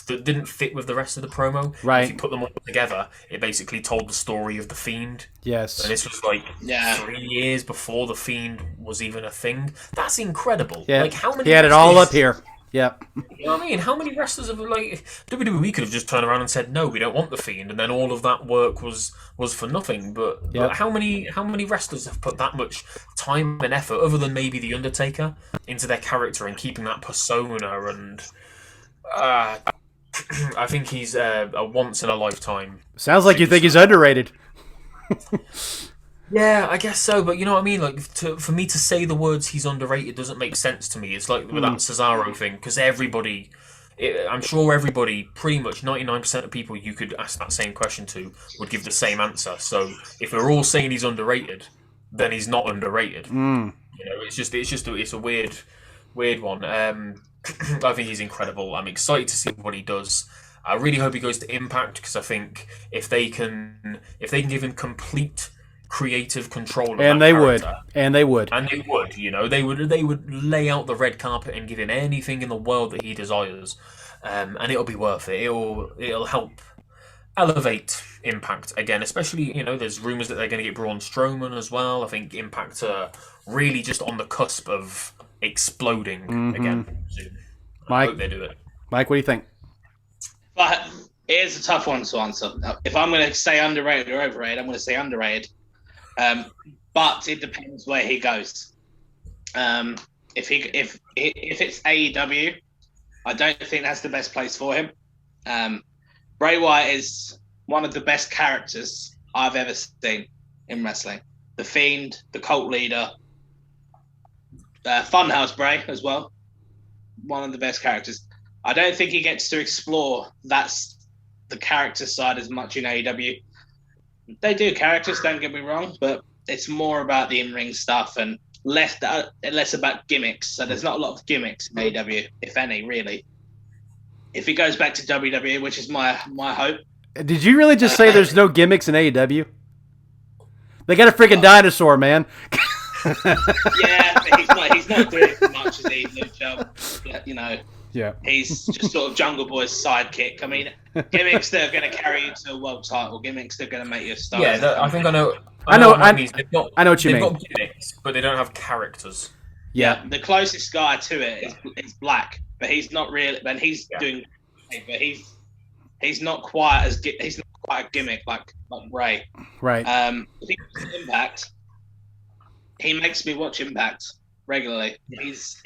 that didn't fit with the rest of the promo. Right. If you put them all together, it basically told the story of the Fiend. Yes. And this was like 3 years before the Fiend was even a thing. That's incredible. Yeah. Like, how many he had it all up here. Yep. You know what I mean? How many wrestlers have, like, WWE could have just turned around and said, no, we don't want the Fiend, and then all of that work was for nothing. But how many wrestlers have put that much time and effort, other than maybe The Undertaker, into their character and keeping that persona? And I think he's a once in a lifetime. Sounds like you think he's underrated. Yeah, I guess so, but you know what I mean? Like, for me to say the words he's underrated doesn't make sense to me. It's like with that Cesaro thing, because I'm sure everybody, pretty much 99% of people you could ask that same question to would give the same answer. So if we're all saying he's underrated, then he's not underrated. You know, it's a weird one. I think he's incredible. I'm excited to see what he does. I really hope he goes to Impact, because I think if they can give him complete creative control of and that they character, would, you know, they would lay out the red carpet and give him anything in the world that he desires, and it'll be worth it. It'll help elevate Impact again, especially, you know, there's rumors that they're going to get Braun Strowman as well. I think Impact are really just on the cusp of exploding again soon. I hope they do it. Mike, what do you think? But it is a tough one to answer. If I'm going to say underrated or overrated, I'm going to say underrated. But it depends where he goes. If it's AEW, I don't think that's the best place for him. Bray Wyatt is one of the best characters I've ever seen in wrestling. The Fiend, the cult leader, Funhouse Bray as well. One of the best characters. I don't think he gets to explore the character side as much in AEW. They do characters, don't get me wrong, but it's more about the in-ring stuff and less about gimmicks. So there's not a lot of gimmicks in AEW, if any, really. If he goes back to WWE, which is my hope. Did you really just say there's no gimmicks in AEW? They got a freaking dinosaur, man. Yeah, but he's not doing as much as he you know. Yeah. He's just sort of Jungle Boy's sidekick. I mean, gimmicks that are going to carry you to a world title, gimmicks that are going to make you a star. Yeah, I think I know. I know what you They've mean. got gimmicks, but they don't have characters. Yeah. The closest guy to it is Black but he's not really. And he's doing, but he's not quite he's not quite a gimmick like Bray. Right. If he goes to Impact, he makes me watch Impact regularly. He's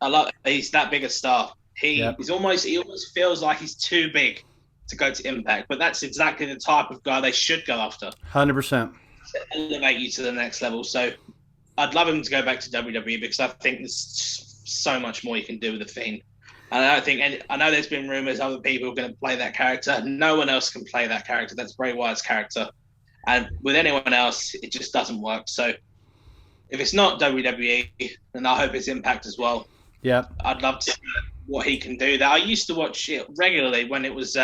that big a star. He almost feels like he's too big to go to Impact, but that's exactly the type of guy they should go after. 100%. Elevate you to the next level. So I'd love him to go back to WWE because I think there's so much more you can do with the Fiend. And I know there's been rumors other people are going to play that character. No one else can play that character. That's Bray Wyatt's character. And with anyone else, it just doesn't work. So if it's not WWE, then I hope it's Impact as well. Yeah. I'd love to see what he can do. That I used to watch it regularly when it was.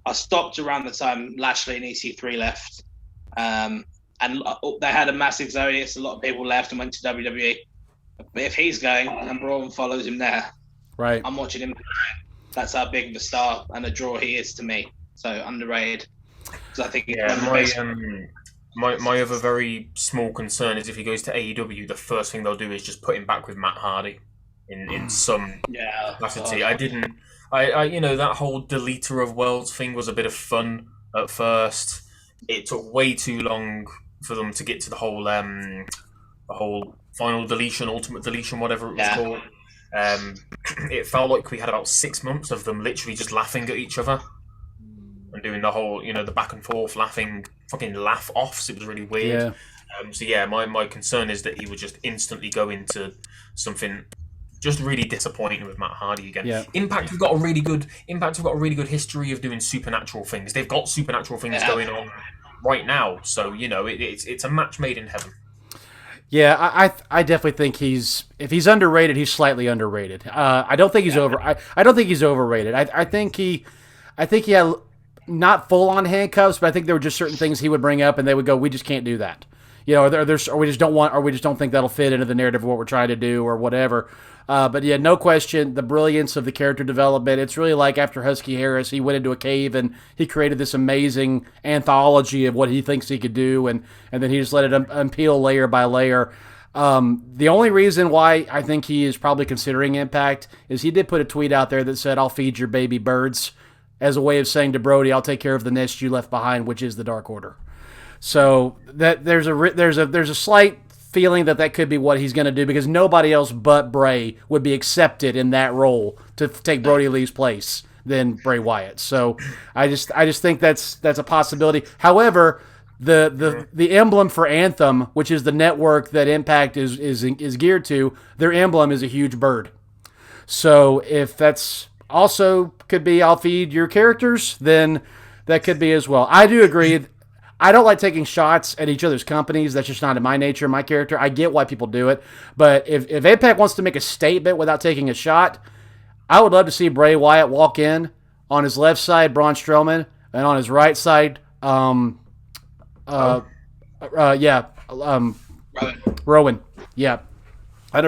I stopped around the time Lashley and EC3 left, and they had a mass exodus. A lot of people left and went to WWE. But if he's going and Braun follows him there, right, I'm watching him. That's how big of a star and a draw he is to me. So underrated. So I think my other very small concern is if he goes to AEW, the first thing they'll do is just put him back with Matt Hardy in some capacity. I that whole deleter of worlds thing was a bit of fun at first. It took way too long for them to get to the whole final deletion, ultimate deletion, whatever it was called. It felt like we had about 6 months of them literally just laughing at each other and doing the whole, the back and forth laughing, fucking laugh offs. It was really weird. Yeah. My concern is that he would just instantly go into something just really disappointing with Matt Hardy again. Yeah. Impact have got a really good history of doing supernatural things. They've got supernatural things going on right now. So it's a match made in heaven. Yeah, I definitely think if he's underrated, he's slightly underrated. I don't think he's I don't think he's overrated. I think he had not full on handcuffs, but I think there were just certain things he would bring up and they would go, we just can't do that. Or we just don't think that'll fit into the narrative of what we're trying to do or whatever. But yeah, no question, the brilliance of the character development. It's really like after Husky Harris, he went into a cave and he created this amazing anthology of what he thinks he could do, and then he just let it unpeel layer by layer. The only reason why I think he is probably considering Impact is he did put a tweet out there that said, "I'll feed your baby birds," as a way of saying to Brody, "I'll take care of the nest you left behind," which is the Dark Order. So that there's a slight feeling that could be what he's going to do because nobody else but Bray would be accepted in that role to take Brody Lee's place than Bray Wyatt. So I just think that's a possibility. However, the emblem for Anthem, which is the network that Impact is geared to, their emblem is a huge bird. So if that's also could be I'll feed your characters, then that could be as well. I do agree. I don't like taking shots at each other's companies. That's just not in my nature, my character. I get why people do it. But if Impact wants to make a statement without taking a shot, I would love to see Bray Wyatt walk in on his left side, Braun Strowman, and on his right side, Rowan. Yeah, 100%. Oh, right. I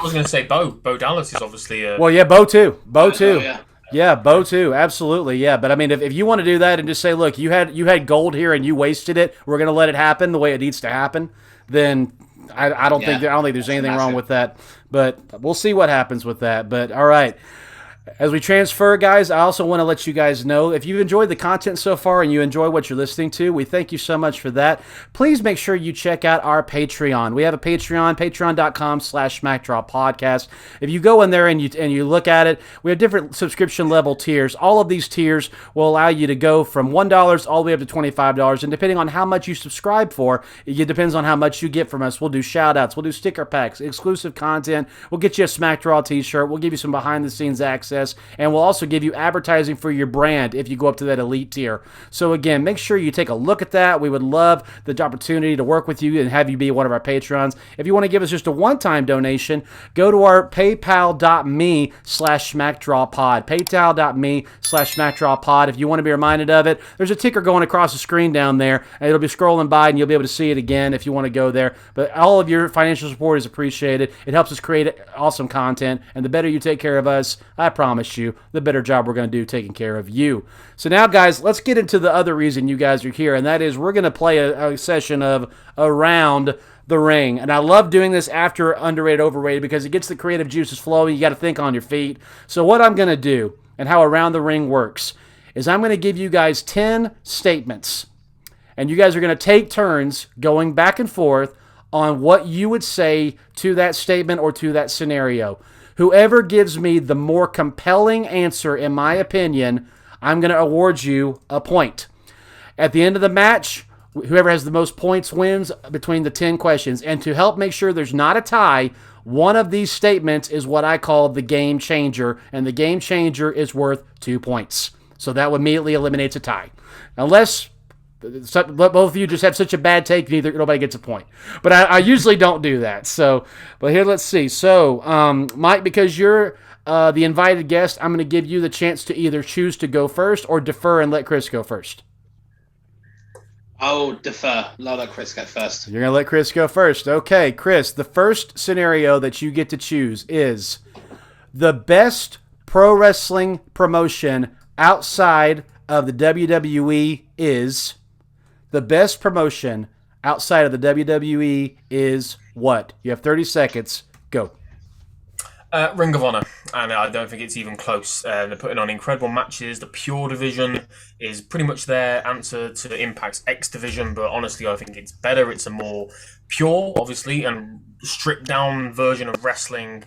was going to say Bo. Bo Dallas is obviously a... Well, yeah, Bo too. Yeah, Bo too. Absolutely, yeah. But I mean, if you want to do that and just say, look, you had gold here and you wasted it, we're going to let it happen the way it needs to happen, then I don't think there's anything wrong with that. But we'll see what happens with that. But all right. As we transfer, guys, I also want to let you guys know, if you've enjoyed the content so far and you enjoy what you're listening to, we thank you so much for that. Please make sure you check out our Patreon. We have a Patreon, patreon.com/SmackDrawPodcast. If you go in there and you look at it, we have different subscription level tiers. All of these tiers will allow you to go from $1 all the way up to $25. And depending on how much you subscribe for, it depends on how much you get from us. We'll do shout-outs. We'll do sticker packs, exclusive content. We'll get you a SmackDraw t-shirt. We'll give you some behind-the-scenes access. And we'll also give you advertising for your brand if you go up to that elite tier. So again, make sure you take a look at that. We would love the opportunity to work with you and have you be one of our patrons. If you want to give us just a one-time donation, go to our paypal.me/SmackDrawPod. paypal.me/SmackDrawPod. If you want to be reminded of it, there's a ticker going across the screen down there, and it'll be scrolling by, and you'll be able to see it again if you want to go there. But all of your financial support is appreciated. It helps us create awesome content, and the better you take care of us, I promise promise you, the better job we're going to do taking care of you. So now, guys, let's get into the other reason you guys are here, and that is we're going to play a session of Around the Ring. And I love doing this after Underrated, Overrated, because it gets the creative juices flowing. You got to think on your feet. So what I'm going to do, and how Around the Ring works, is I'm going to give you guys 10 statements. And you guys are going to take turns going back and forth on what you would say to that statement or to that scenario. Whoever gives me the more compelling answer, in my opinion, I'm going to award you a point. At the end of the match, whoever has the most points wins between the 10 questions. And to help make sure there's not a tie, one of these statements is what I call the game changer, and the game changer is worth 2 points. So that immediately eliminates a tie. Unless both of you just have such a bad take, nobody gets a point. But I usually don't do that. So, but here, let's see. So, Mike, because you're the invited guest, I'm going to give you the chance to either choose to go first or defer and let Chris go first. I'll defer. I'll let Chris go first. You're going to let Chris go first. Okay, Chris, the first scenario that you get to choose is the best pro wrestling promotion outside of the WWE is... The best promotion outside of the WWE is what? You have 30 seconds. Go. Ring of Honor, and I don't think it's even close. They're putting on incredible matches. The Pure Division is pretty much their answer to Impact's X Division, but honestly, I think it's better. It's a more pure, obviously, and stripped down version of wrestling.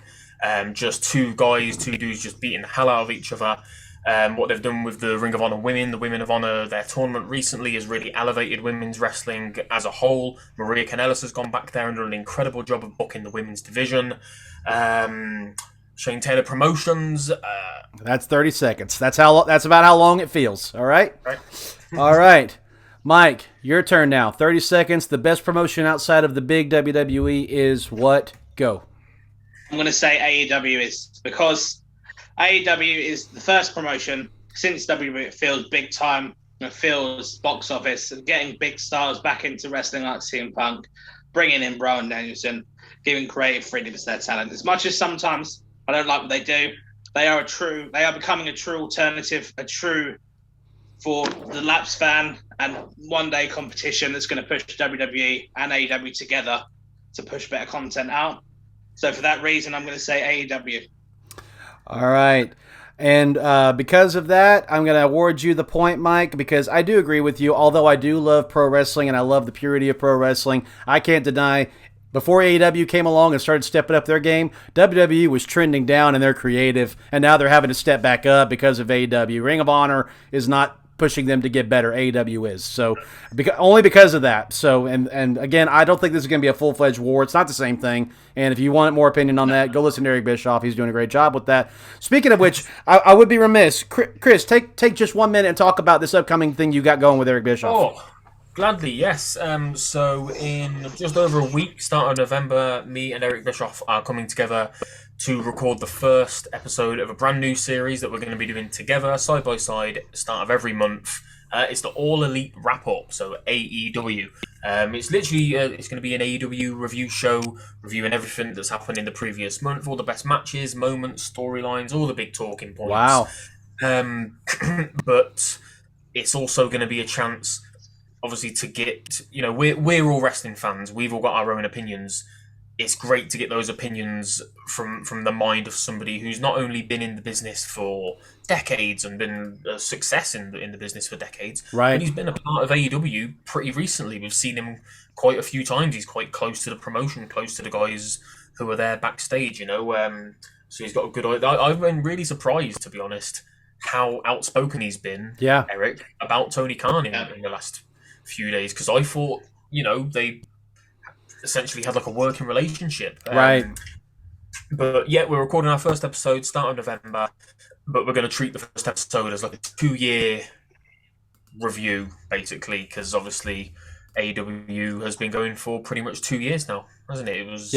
Just two dudes just beating the hell out of each other. What they've done with the Ring of Honor women, the Women of Honor, their tournament recently has really elevated women's wrestling as a whole. Maria Kanellis has gone back there and done an incredible job of booking the women's division. Shane Taylor Promotions. That's 30 seconds. That's about how long it feels. All right? Right. All right. Mike, your turn now. 30 seconds. The best promotion outside of the big WWE is what? Go. I'm going to say AEW is, because AEW is the first promotion since WWE. It feels big time. It feels box office, and getting big stars back into wrestling like CM Punk, bringing in Bryan Danielson, giving creative freedom to their talent. As much as sometimes I don't like what they do, they are becoming a true alternative, for the Laps fan, and one day competition that's going to push WWE and AEW together to push better content out. So for that reason, I'm going to say AEW. All right. And because of that, I'm going to award you the point, Mike, because I do agree with you. Although I do love pro wrestling and I love the purity of pro wrestling, I can't deny before AEW came along and started stepping up their game, WWE was trending down in their creative, and now they're having to step back up because of AEW. Ring of Honor is not pushing them to get better. AEW is. So only because of that. So, and again, I don't think this is going to be a full-fledged war. It's not the same thing. And if you want more opinion on that, go listen to Eric Bischoff. He's doing a great job with that. Speaking of which, I would be remiss. Chris, take just 1 minute and talk about this upcoming thing you got going with Eric Bischoff. Oh, gladly, yes. So in just over a week, start of November, me and Eric Bischoff are coming together to record the first episode of a brand new series that we're going to be doing together, side by side, start of every month. It's the All Elite Wrap Up, so AEW. It's literally it's going to be an AEW review show, reviewing everything that's happened in the previous month, all the best matches, moments, storylines, all the big talking points. Wow. But it's also going to be a chance, obviously, to get, we're all wrestling fans. We've all got our own opinions. It's great to get those opinions from the mind of somebody who's not only been in the business for decades and been a success in the business for decades, right, but he's been a part of AEW pretty recently. We've seen him quite a few times. He's quite close to the promotion, close to the guys who are there backstage, So he's got a good idea. I've been really surprised, to be honest, how outspoken he's been, Eric, about Tony Khan in the last few days, because I thought, they essentially had like a working relationship. Right. But yeah, we're recording our first episode, start of November, but we're going to treat the first episode as like a 2-year review, basically, because obviously AEW has been going for pretty much 2 years now, hasn't it? It was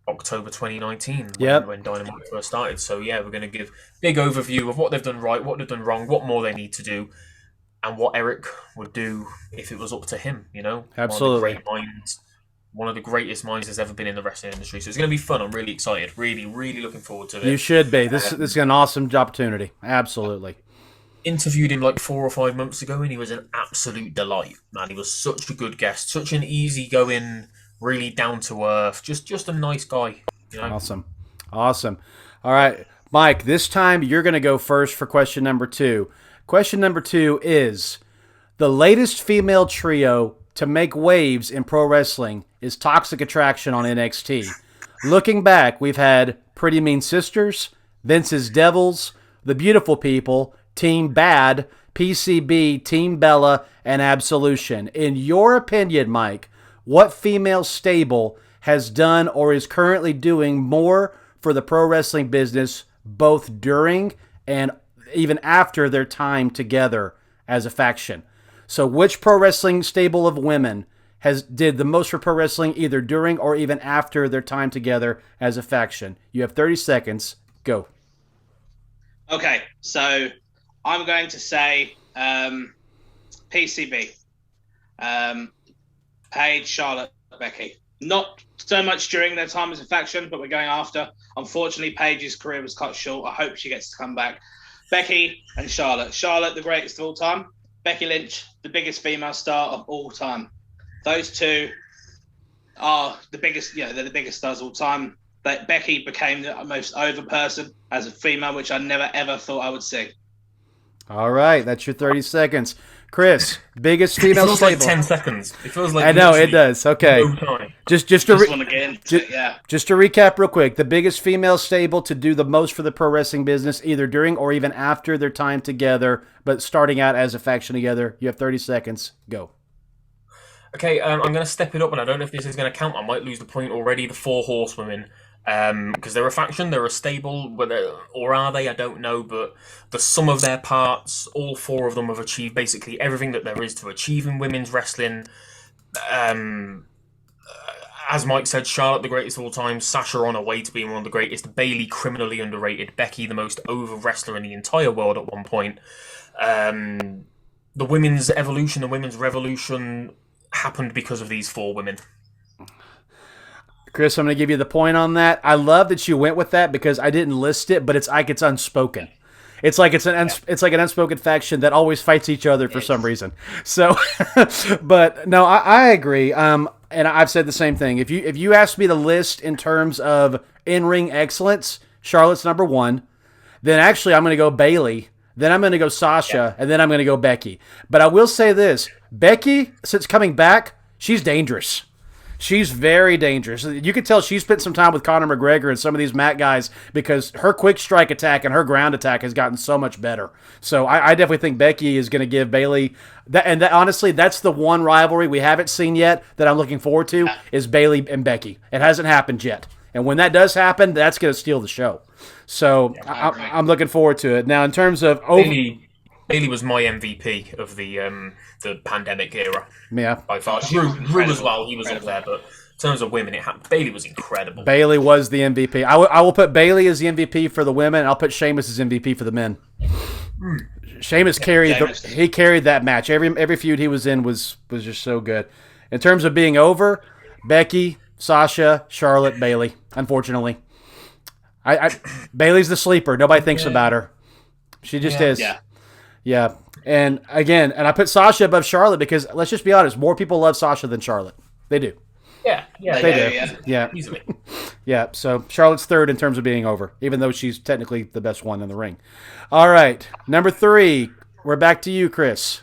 October 2019 when Dynamite first started. So yeah, we're going to give a big overview of what they've done right, what they've done wrong, what more they need to do, and what Eric would do if it was up to him, Absolutely. One of the great minds One of the greatest minds there's ever been in the wrestling industry. So it's going to be fun. I'm really excited. Really, really looking forward to it. You should be. This is an awesome opportunity. Absolutely. Interviewed him like 4 or 5 months ago, and he was an absolute delight. Man, he was such a good guest. Such an easygoing, really down to earth. Just a nice guy. You know? Awesome. All right, Mike, this time you're going to go first for question number 2. Question number 2 is, the latest female trio to make waves in pro wrestling is Toxic Attraction on NXT. Looking back, we've had Pretty Mean Sisters, Vince's Devils, The Beautiful People, Team Bad, PCB, Team Bella, and Absolution. In your opinion, Mike, what female stable has done or is currently doing more for the pro wrestling business both during and even after their time together as a faction? So which pro wrestling stable of women did the most for pro wrestling either during or even after their time together as a faction? You have 30 seconds. Go. Okay, so I'm going to say PCB. Paige, Charlotte, Becky. Not so much during their time as a faction, but we're going after. Unfortunately, Paige's career was cut short. I hope she gets to come back. Becky and Charlotte. Charlotte, the greatest of all time. Becky Lynch, the biggest female star of all time. Those two are the biggest, they're the biggest stars of all time. But Becky became the most over person as a female, which I never, ever thought I would see. All right, that's your 30 seconds. Chris, biggest female stable. It feels stable. like 10 seconds. It feels like I know, it does. Okay. No time. Just to recap real quick, the biggest female stable to do the most for the pro wrestling business, either during or even after their time together, but starting out as a faction together. You have 30 seconds. Go. Okay, I'm going to step it up, and I don't know if this is going to count. I might lose the point already. The 4 Horsewomen. Because they're a faction, they're a stable, or are they? I don't know, but the sum of their parts, all 4 of them have achieved basically everything that there is to achieve in women's wrestling. As Mike said, Charlotte, the greatest of all time, Sasha on her way to being one of the greatest, Bayley, criminally underrated, Becky, the most over wrestler in the entire world at one point. The women's evolution, the women's revolution happened because of these 4 women. Chris, I'm going to give you the point on that. I love that you went with that because I didn't list it, but it's like it's unspoken. It's like it's like an unspoken faction that always fights each other for some reason. So, but no, I agree. And I've said the same thing. If you ask me to list in terms of in-ring excellence, Charlotte's number 1. Then actually I'm going to go Bayley. Then I'm going to go Sasha, and then I'm going to go Becky. But I will say this: Becky, since coming back, she's dangerous. She's very dangerous. You can tell she spent some time with Conor McGregor and some of these Matt guys because her quick strike attack and her ground attack has gotten so much better. So I definitely think Becky is going to give Bayley that. And honestly, that's the one rivalry we haven't seen yet that I'm looking forward to is Bayley and Becky. It hasn't happened yet. And when that does happen, that's going to steal the show. So I'm looking forward to it. Now, in terms of... Bayley was my MVP of the pandemic era. Yeah. By far. Drew as well, he was up there, but in terms of women, Bayley was incredible. Bayley was the MVP. I will put Bayley as the MVP for the women, and I'll put Sheamus as MVP for the men. Sheamus carried that match. Every feud he was in was just so good. In terms of being over, Becky, Sasha, Charlotte, Bayley, unfortunately. Bayley's the sleeper. Nobody thinks about her. She just is. Yeah. And again, I put Sasha above Charlotte because, let's just be honest, more people love Sasha than Charlotte. They do. Yeah. They do. Yeah. Easily. Yeah, so Charlotte's third in terms of being over, even though she's technically the best one in the ring. All right, number 3. We're back to you, Chris.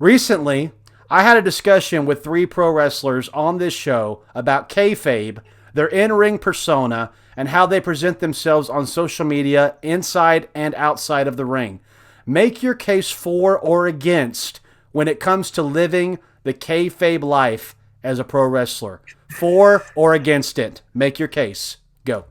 Recently, I had a discussion with 3 pro wrestlers on this show about kayfabe, their in-ring persona, and how they present themselves on social media inside and outside of the ring. Make your case for or against when it comes to living the kayfabe life as a pro wrestler. For or against it. Make your case. Go.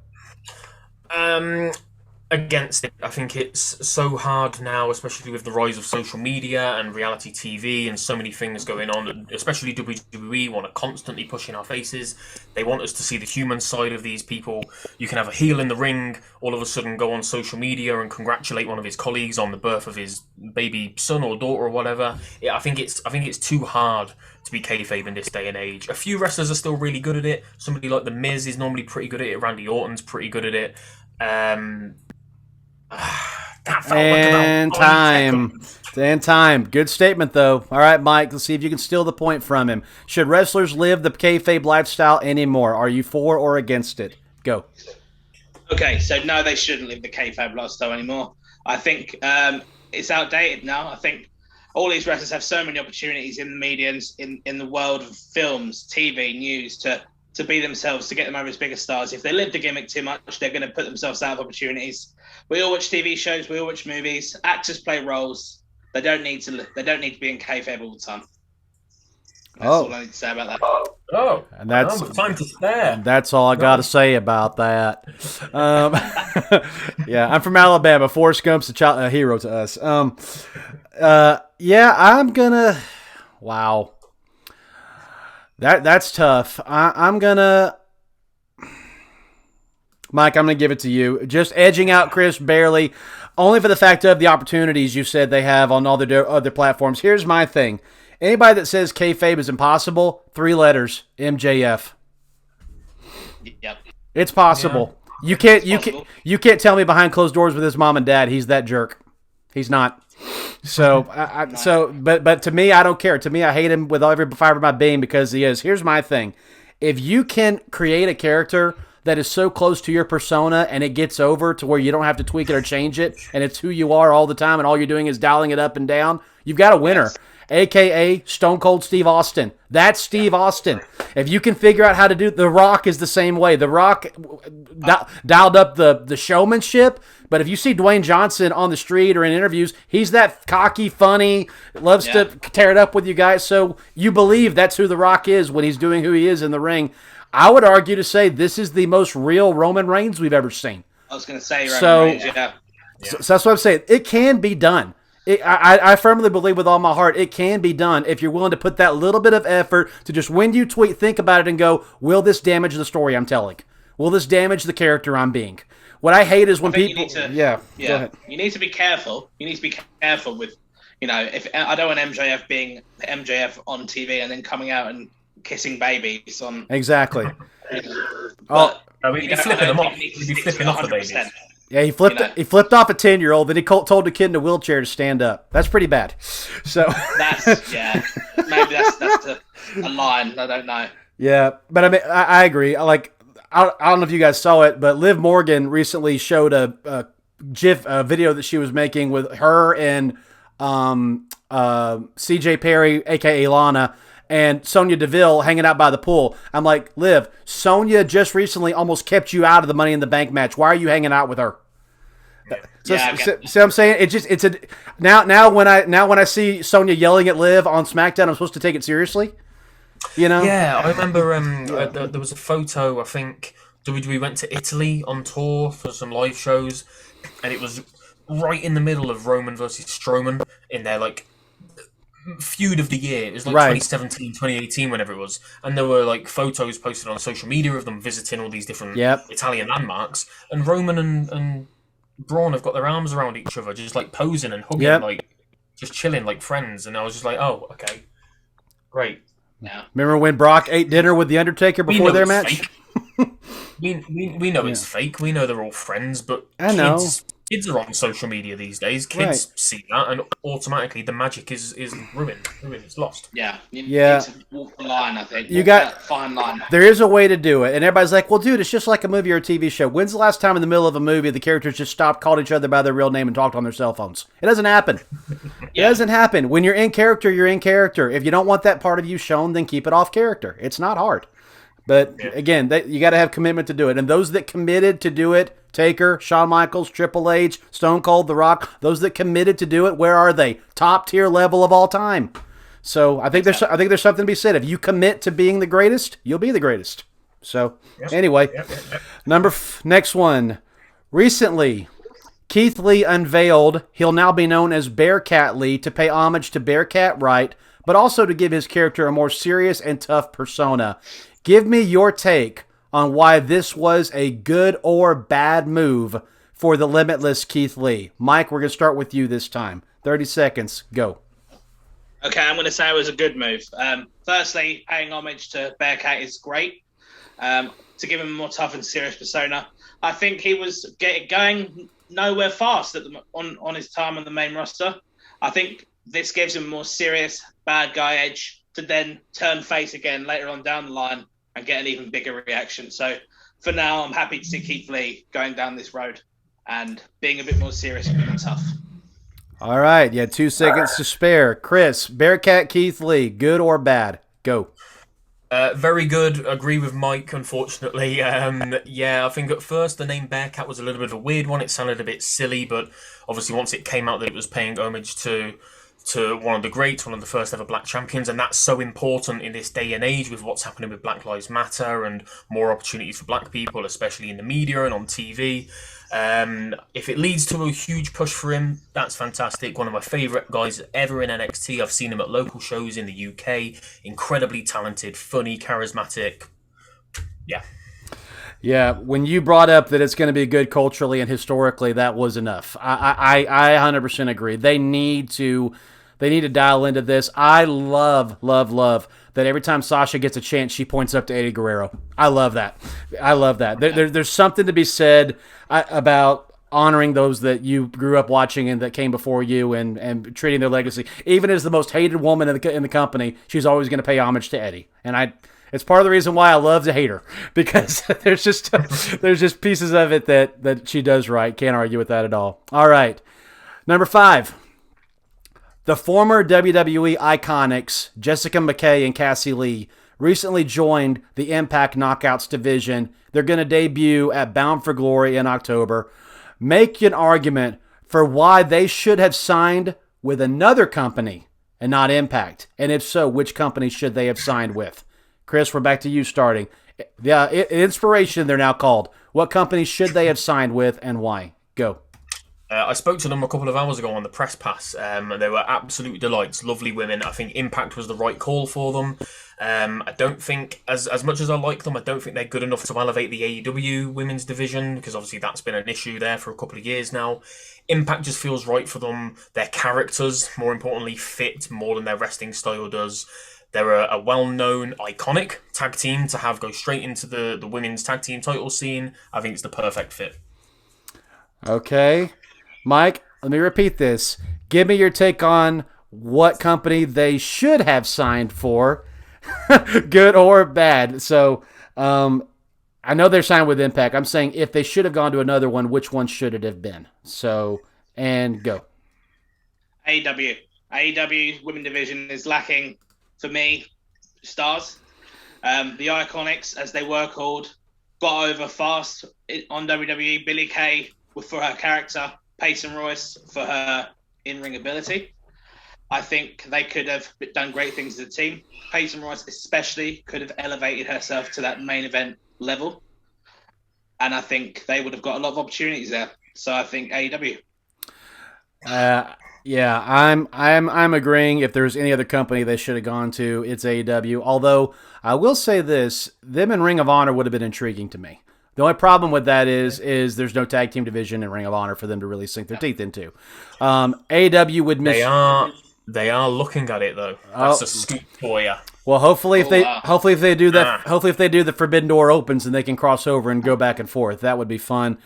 against it. I think it's so hard now, especially with the rise of social media and reality TV and so many things going on. Especially WWE want to constantly push in our faces. They want us to see the human side of these people. You can have a heel in the ring, all of a sudden go on social media and congratulate one of his colleagues on the birth of his baby son or daughter or whatever. Yeah, I think it's too hard to be kayfabe in this day and age. A few wrestlers are still really good at it. Somebody like The Miz is normally pretty good at it. Randy Orton's pretty good at it. That felt And like about 5 seconds. and time. Good statement, though. All right, Mike, let's see if you can steal the point from him. Should wrestlers live the kayfabe lifestyle anymore? Are you for or against it? Go. Okay, so no, they shouldn't live the kayfabe lifestyle anymore. I think it's outdated now. I think all these wrestlers have so many opportunities in the media and in the world of films, TV, news to be themselves, to get them over as bigger stars. If they live the gimmick too much, they're going to put themselves out of opportunities. We all watch TV shows, we all watch movies. Actors play roles. They don't need to be in kayfabe all the time. That's all I need to say about that. Oh, And that's time to spare. That's all I got to say about that. Yeah, I'm from Alabama. Forrest Gump's a hero to us. Yeah, I'm gonna. Wow, that's tough. I'm gonna. Mike, I'm gonna give it to you. Just edging out Chris barely, only for the fact of the opportunities you said they have on all the other platforms. Here's my thing. Anybody that says kayfabe is impossible, 3 letters, MJF. Yep. It's possible. You can't tell me behind closed doors with his mom and dad he's that jerk. He's not. So but to me, I don't care. To me, I hate him with every fiber of my being because he is. Here's my thing. If you can create a character that is so close to your persona and it gets over to where you don't have to tweak it or change it and it's who you are all the time and all you're doing is dialing it up and down, you've got a winner. Yes. A.K.A. Stone Cold Steve Austin. That's Steve Austin. If you can figure out how to do... The Rock is the same way. The Rock dialed up the showmanship, but if you see Dwayne Johnson on the street or in interviews, he's that cocky, funny, loves to tear it up with you guys, so you believe that's who The Rock is when he's doing who he is in the ring. I would argue to say this is the most real Roman Reigns we've ever seen. I was going to say Roman Reigns, yeah. So that's what I'm saying. It can be done. I firmly believe with all my heart it can be done if you're willing to put that little bit of effort to just when you tweet, think about it and go, will this damage the story I'm telling? Will this damage the character I'm being? What I hate is when people... Go ahead. You need to be careful. You need to be careful with, if I don't want MJF being MJF on TV and then coming out and kissing babies on... Exactly. We'd be flipping them off. We'd be flipping off the babies. Yeah, he flipped off a 10-year-old, then he told the kid in a wheelchair to stand up. That's pretty bad. So maybe that's a line. I don't know. Yeah, but I mean, I agree. I don't know if you guys saw it, but Liv Morgan recently showed a video that she was making with her and CJ Perry, aka Lana, and Sonya Deville hanging out by the pool. I'm like, Liv, Sonya just recently almost kept you out of the Money in the Bank match. Why are you hanging out with her? So what I'm saying? Now when I see Sonya yelling at Liv on SmackDown, I'm supposed to take it seriously. Yeah, I remember there was a photo. I think WWE went to Italy on tour for some live shows, and it was right in the middle of Roman versus Strowman in their feud of the year. It was 2017, 2018, whenever it was, and there were photos posted on social media of them visiting all these different Italian landmarks, and Roman and Braun have got their arms around each other, just posing and hugging, just chilling like friends. And I was just like, oh, okay, great. Yeah. Remember when Brock ate dinner with the Undertaker before their match? we know it's fake. We know they're all friends, but I know. Kids are on social media these days. Kids see that, and automatically the magic is ruined. It's lost. Yeah. You need to walk the line, I think. You got that fine line. There is a way to do it, and everybody's like, well, dude, it's just like a movie or a TV show. When's the last time in the middle of a movie the characters just stopped, called each other by their real name, and talked on their cell phones? It doesn't happen. It doesn't happen. When you're in character, you're in character. If you don't want that part of you shown, then keep it off character. It's not hard. But again, you got to have commitment to do it. And those that committed to do it, Taker, Shawn Michaels, Triple H, Stone Cold, The Rock, those that committed to do it, where are they? Top tier level of all time. So I think there's something to be said. If you commit to being the greatest, you'll be the greatest. So anyway, next one. Recently, Keith Lee unveiled he'll now be known as Bearcat Lee to pay homage to Bearcat Wright, but also to give his character a more serious and tough persona. Give me your take on why this was a good or bad move for the limitless Keith Lee. Mike, we're going to start with you this time. 30 seconds, go. Okay, I'm going to say it was a good move. Firstly, paying homage to Bearcat is great. To give him a more tough and serious persona. I think he was going nowhere fast on his time on the main roster. I think this gives him a more serious bad guy edge to then turn face again later on down the line and get an even bigger reaction. So for now, I'm happy to see Keith Lee going down this road and being a bit more serious and a bit more tough. All right, you had 2 seconds to spare. Chris, Bearcat Keith Lee, good or bad? Go. Very good. Agree with Mike, unfortunately. Yeah, I think at first the name Bearcat was a little bit of a weird one. It sounded a bit silly, but obviously once it came out that it was paying homage to one of the greats, one of the first ever black champions, and that's so important in this day and age with what's happening with Black Lives Matter and more opportunities for black people, especially in the media and on TV. If it leads to a huge push for him, that's fantastic. One of my favourite guys ever in NXT. I've seen him at local shows in the UK. Incredibly talented, funny, charismatic. Yeah. Yeah, when you brought up that it's going to be good culturally and historically, that was enough. I 100% agree. They need to dial into this. I love that every time Sasha gets a chance, she points up to Eddie Guerrero. I love that. There's something to be said about honoring those that you grew up watching and that came before you and treating their legacy. Even as the most hated woman in the company, she's always going to pay homage to Eddie. And it's part of the reason why I love to hate her, because there's just pieces of it that she does right. Can't argue with that at all. All right. Number 5. The former WWE Iconics, Jessica McKay and Cassie Lee, recently joined the Impact Knockouts division. They're going to debut at Bound for Glory in October. Make an argument for why they should have signed with another company and not Impact. And if so, which company should they have signed with? Chris, we're back to you starting. The Inspiration, they're now called. What company should they have signed with and why? Go. I spoke to them a couple of hours ago on the press pass. They were absolute delights, lovely women. I think Impact was the right call for them. I don't think, as much as I like them, I don't think they're good enough to elevate the AEW women's division, because obviously that's been an issue there for a couple of years now. Impact just feels right for them. Their characters, more importantly, fit more than their wrestling style does. They're a well-known, iconic tag team to have go straight into the women's tag team title scene. I think it's the perfect fit. Okay. Mike, let me repeat this. Give me your take on what company they should have signed for, good or bad. So I know they're signed with Impact. I'm saying if they should have gone to another one, which one should it have been? So, and go. AEW. AEW women division is lacking, for me, stars. The Iconics, as they were called, got over fast on WWE. Billie Kay for her character, Peyton Royce for her in-ring ability. I think they could have done great things as a team. Peyton Royce especially could have elevated herself to that main event level. And I think they would have got a lot of opportunities there. So I think AEW. Yeah, I'm agreeing. If there's any other company they should have gone to, it's AEW. Although I will say this, them in Ring of Honor would have been intriguing to me. The only problem with that is there's no tag team division in Ring of Honor for them to really sink their teeth into. AEW would miss. They are looking at it though. That's a scoop for you. Well, hopefully if they do the Forbidden Door opens and they can cross over and go back and forth, that would be fun.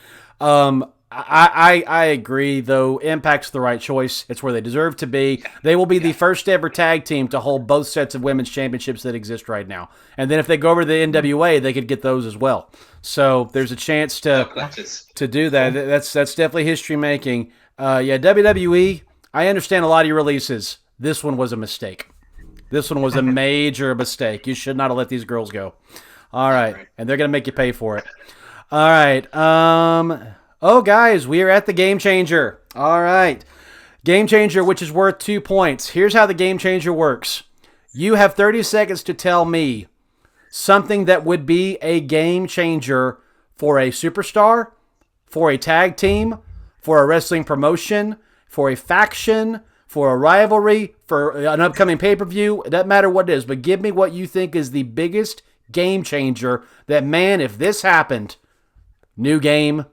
I agree, though. Impact's the right choice. It's where they deserve to be. They will be the first ever tag team to hold both sets of women's championships that exist right now. And then if they go over to the NWA, they could get those as well. So there's a chance to do that. That's definitely history making. WWE, I understand a lot of your releases. This one was a mistake. This one was a major mistake. You should not have let these girls go. All right. And they're going to make you pay for it. All right. Oh, guys, we are at the Game Changer. All right. Game Changer, which is worth 2 points. Here's how the Game Changer works. You have 30 seconds to tell me something that would be a game changer for a superstar, for a tag team, for a wrestling promotion, for a faction, for a rivalry, for an upcoming pay-per-view. It doesn't matter what it is, but give me what you think is the biggest game changer that, man, if this happened, new game,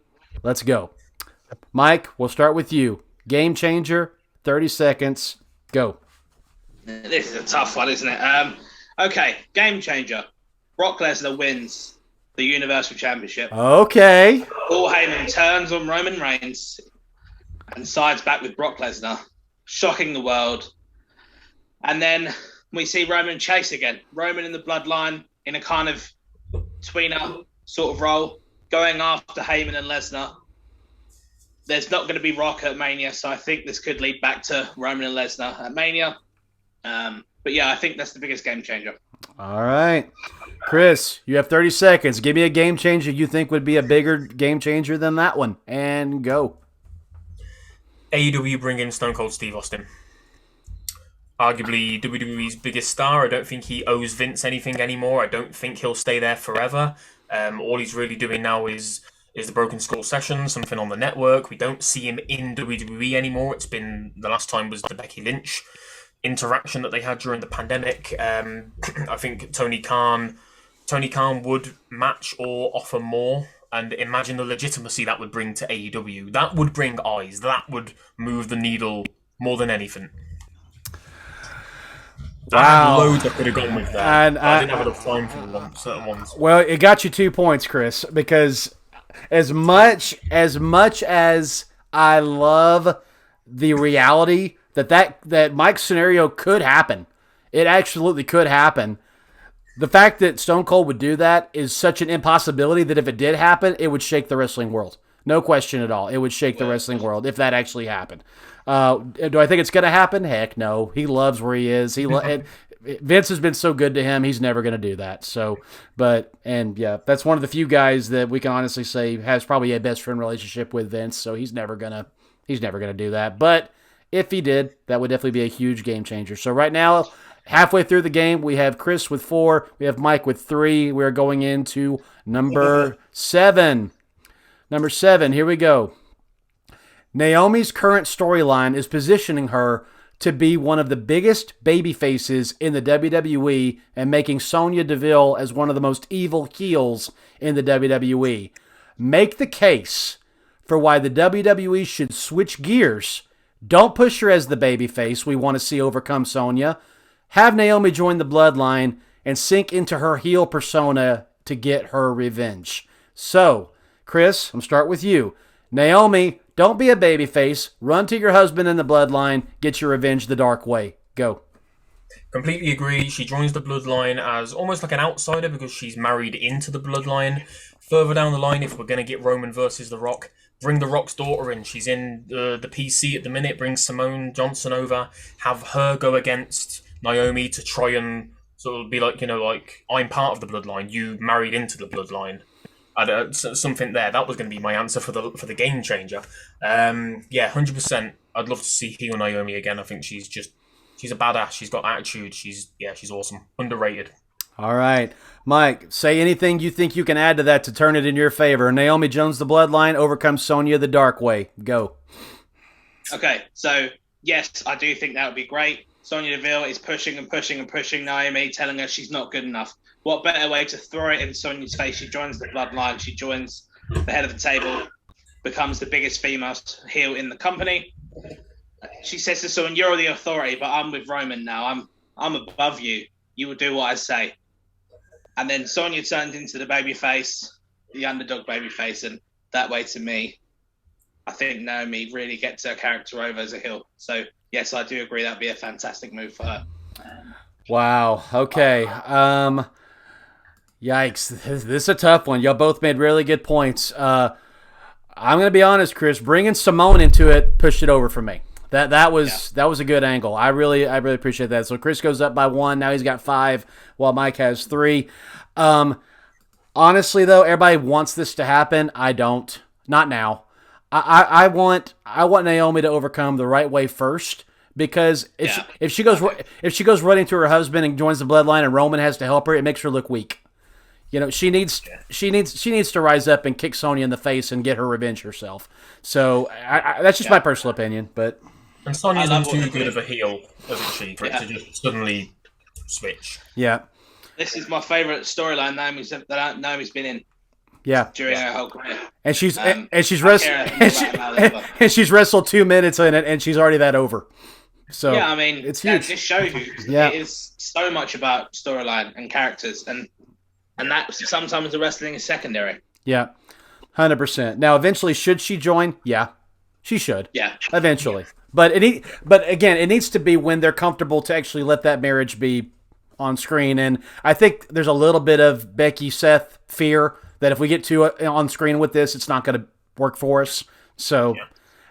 let's go. Mike, we'll start with you. Game changer, 30 seconds, go. This is a tough one, isn't it? Okay, game changer. Brock Lesnar wins the Universal Championship. Okay. Paul Heyman turns on Roman Reigns and sides back with Brock Lesnar, shocking the world. And then we see Roman chase again. Roman in the bloodline in a kind of tweener sort of role, going after Heyman and Lesnar. There's not going to be Rock at Mania, so I think this could lead back to Roman and Lesnar at Mania. But yeah, I think that's the biggest game changer. All right. Chris, you have 30 seconds. Give me a game changer you think would be a bigger game changer than that one. And go. AEW bring in Stone Cold Steve Austin. Arguably WWE's biggest star. I don't think he owes Vince anything anymore. I don't think he'll stay there forever. All he's really doing now is the Broken Skull session, something on the network. We don't see him in WWE anymore. It's been, the last time was the Becky Lynch interaction that they had during the pandemic. I think Tony Khan would match or offer more, and imagine the legitimacy that would bring to AEW. That would bring eyes. That would move the needle more than anything. Wow. I had loads I could have gone with that. And I didn't have enough time for certain ones. Well, it got you 2 points, Chris, because as much as I love the reality that Mike's scenario could happen, it absolutely could happen. The fact that Stone Cold would do that is such an impossibility that if it did happen, it would shake the wrestling world. No question at all. It would shake the wrestling world if that actually happened. Do I think it's going to happen? Heck no. He loves where he is. Vince has been so good to him. He's never going to do that. That's one of the few guys that we can honestly say has probably a best friend relationship with Vince. So he's never gonna do that. But if he did, that would definitely be a huge game changer. So right now, halfway through the game, we have Chris with 4. We have Mike with 3. We're going into number 7. Number 7, here we go. Naomi's current storyline is positioning her to be one of the biggest baby faces in the WWE and making Sonya Deville as one of the most evil heels in the WWE. Make the case for why the WWE should switch gears. Don't push her as the baby face we want to see overcome Sonya. Have Naomi join the bloodline and sink into her heel persona to get her revenge. So, Chris, I'm going to start with you. Naomi, don't be a babyface. Run to your husband in the bloodline. Get your revenge the dark way. Go. Completely agree. She joins the bloodline as almost like an outsider because she's married into the bloodline. Further down the line, if we're going to get Roman versus The Rock, bring The Rock's daughter in. She's in the PC at the minute. Bring Simone Johnson over. Have her go against Naomi to try and sort of be like, I'm part of the bloodline. You married into the bloodline. Something there. That was going to be my answer for the game changer. 100%. I'd love to see heel Naomi again. I think she's a badass. She's got attitude. She's awesome. Underrated. All right. Mike, say anything you think you can add to that to turn it in your favor. Naomi Jones, the bloodline, overcomes Sonya the dark way. Go. Okay, so yes, I do think that would be great. Sonya Deville is pushing and pushing and pushing Naomi, telling her she's not good enough. What better way to throw it in Sonya's face? She joins the bloodline. She joins the head of the table, becomes the biggest female heel in the company. She says to Sonya, "You're the authority, but I'm with Roman now. I'm above you. You will do what I say." And then Sonya turned into the babyface, the underdog babyface, and that way, to me, I think Naomi really gets her character over as a heel. So yes, I do agree that'd be a fantastic move for her. Wow. Okay. Yikes. This is a tough one. Y'all both made really good points. I'm going to be honest, Chris. Bringing Simone into it pushed it over for me. That was a good angle. I really appreciate that. So Chris goes up by 1. Now he's got 5, while Mike has 3. Honestly, though, everybody wants this to happen. I don't. Not now. I want Naomi to overcome the right way first. Because if she goes running to her husband and joins the bloodline and Roman has to help her, it makes her look weak. You know, she needs to rise up and kick Sonya in the face and get her revenge herself. So that's just my personal opinion. But and Sonya's not too good of a heel, isn't she, for it to just suddenly switch? Yeah. This is my favourite storyline Naomi's been in. Yeah. During her whole career. And she's wrestled 2 minutes in it, and she's already that over. So yeah, I mean, it's huge. That just shows you it is so much about storyline and characters, and that sometimes the wrestling is secondary. Yeah, 100%. Now, eventually, should she join? Yeah, she should. Yeah, eventually. But again, it needs to be when they're comfortable to actually let that marriage be on screen. And I think there's a little bit of Becky Seth fear that if we get too on screen with this, it's not going to work for us. So,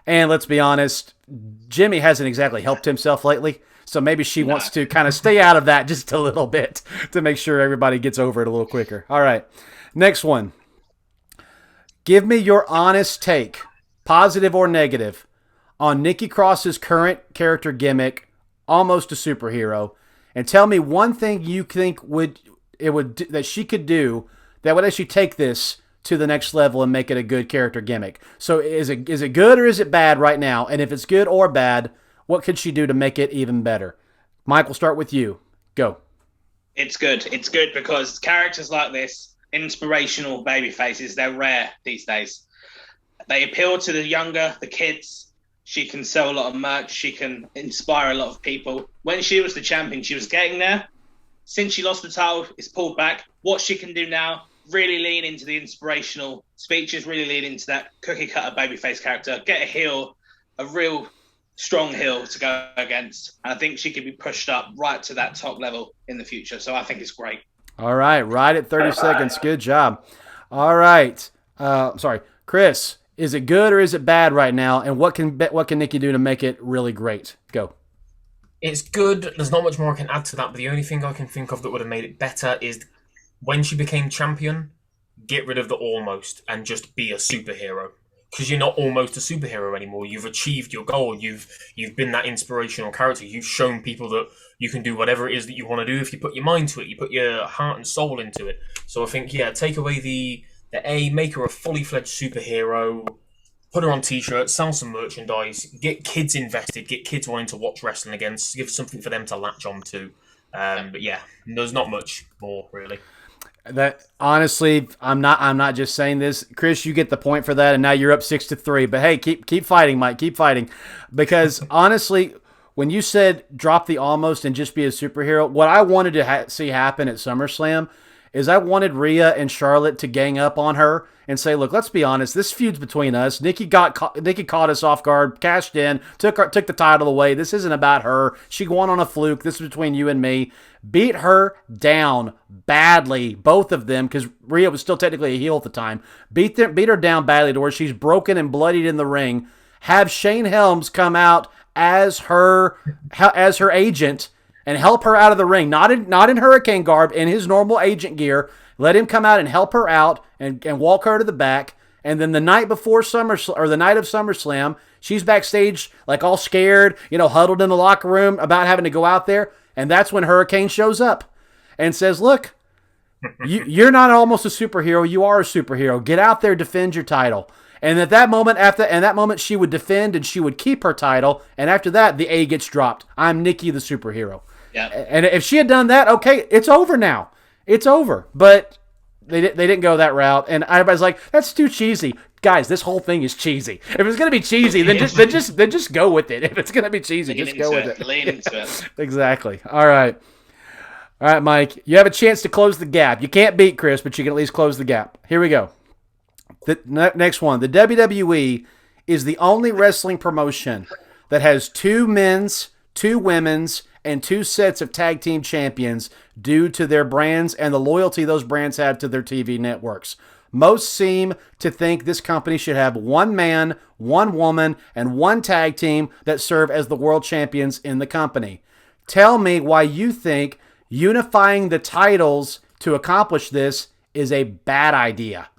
and let's be honest, Jimmy hasn't exactly helped himself lately. So maybe she wants to kind of stay out of that just a little bit to make sure everybody gets over it a little quicker. All right. Next one. Give me your honest take, positive or negative, on Nikki Cross's current character gimmick, almost a superhero, and tell me one thing you think that she could do that would actually take this to the next level and make it a good character gimmick. So is it good or is it bad right now? And if it's good or bad, what could she do to make it even better? Mike, we'll start with you. Go. It's good. It's good because characters like this, inspirational baby faces, they're rare these days. They appeal to the younger, the kids. She can sell a lot of merch. She can inspire a lot of people. When she was the champion, she was getting there. Since she lost the title, it's pulled back. What she can do now, really lean into the inspirational speeches, really lean into that cookie-cutter babyface character, get a heel, a real strong heel to go against. And I think she could be pushed up right to that top level in the future. So I think it's great. All right, right at 30 seconds. Good job. All right. Chris, is it good or is it bad right now? And what can Nikki do to make it really great? Go. It's good. There's not much more I can add to that, but the only thing I can think of that would have made it better is when she became champion, get rid of the almost and just be a superhero. Because you're not almost a superhero anymore. You've achieved your goal. You've been that inspirational character. You've shown people that you can do whatever it is that you want to do if you put your mind to it. You put your heart and soul into it. So I think, take away the make her a fully fledged superhero, put her on t-shirts, sell some merchandise, get kids invested, get kids wanting to watch wrestling again, give something for them to latch on to. But yeah, there's not much more really. That honestly, I'm not just saying this, Chris. You get the point for that, and now you're up 6-3. But hey, keep fighting, Mike. Keep fighting, because honestly, when you said drop the almost and just be a superhero, what I wanted to see happen at SummerSlam is I wanted Rhea and Charlotte to gang up on her and say, look, let's be honest, this feud's between us. Nikki caught us off guard, cashed in, took the title away. This isn't about her. She won on a fluke. This is between you and me. Beat her down badly, both of them, because Rhea was still technically a heel at the time. Beat her down badly to where she's broken and bloodied in the ring. Have Shane Helms come out as her agent and help her out of the ring, not in Hurricane garb, in his normal agent gear. Let him come out and help her out and walk her to the back. And then the night before the night of SummerSlam, she's backstage like all scared, huddled in the locker room about having to go out there. And that's when Hurricane shows up and says, look, you're not almost a superhero. You are a superhero. Get out there, defend your title. And at that moment, she would defend and she would keep her title. And after that, the A gets dropped. I'm Nikki the superhero. Yeah. And if she had done that, okay, it's over now. It's over. But they didn't go that route. And everybody's like, that's too cheesy. Guys, this whole thing is cheesy. If it's gonna be cheesy, then just go with it. If it's gonna be cheesy, just go with it. Lean into it. Exactly. All right, Mike. You have a chance to close the gap. You can't beat Chris, but you can at least close the gap. Here we go. The next one. The WWE is the only wrestling promotion that has 2 men's, 2 women's, and 2 sets of tag team champions due to their brands and the loyalty those brands have to their TV networks. Most seem to think this company should have 1 man, 1 woman, and 1 tag team that serve as the world champions in the company. Tell me why you think unifying the titles to accomplish this is a bad idea.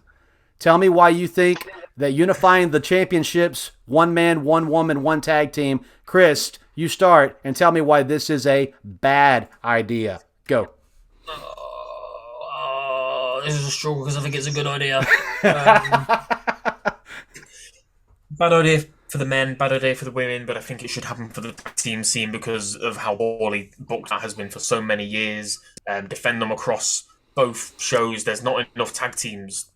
Tell me why you think that unifying the championships, 1 man, 1 woman, 1 tag team. Chris, you start and tell me why this is a bad idea. Go. this is a struggle because I think it's a good idea. Bad idea for the men, bad idea for the women, but I think it should happen for the team scene because of how poorly booked that has been for so many years. Defend them across both shows. There's not enough tag teams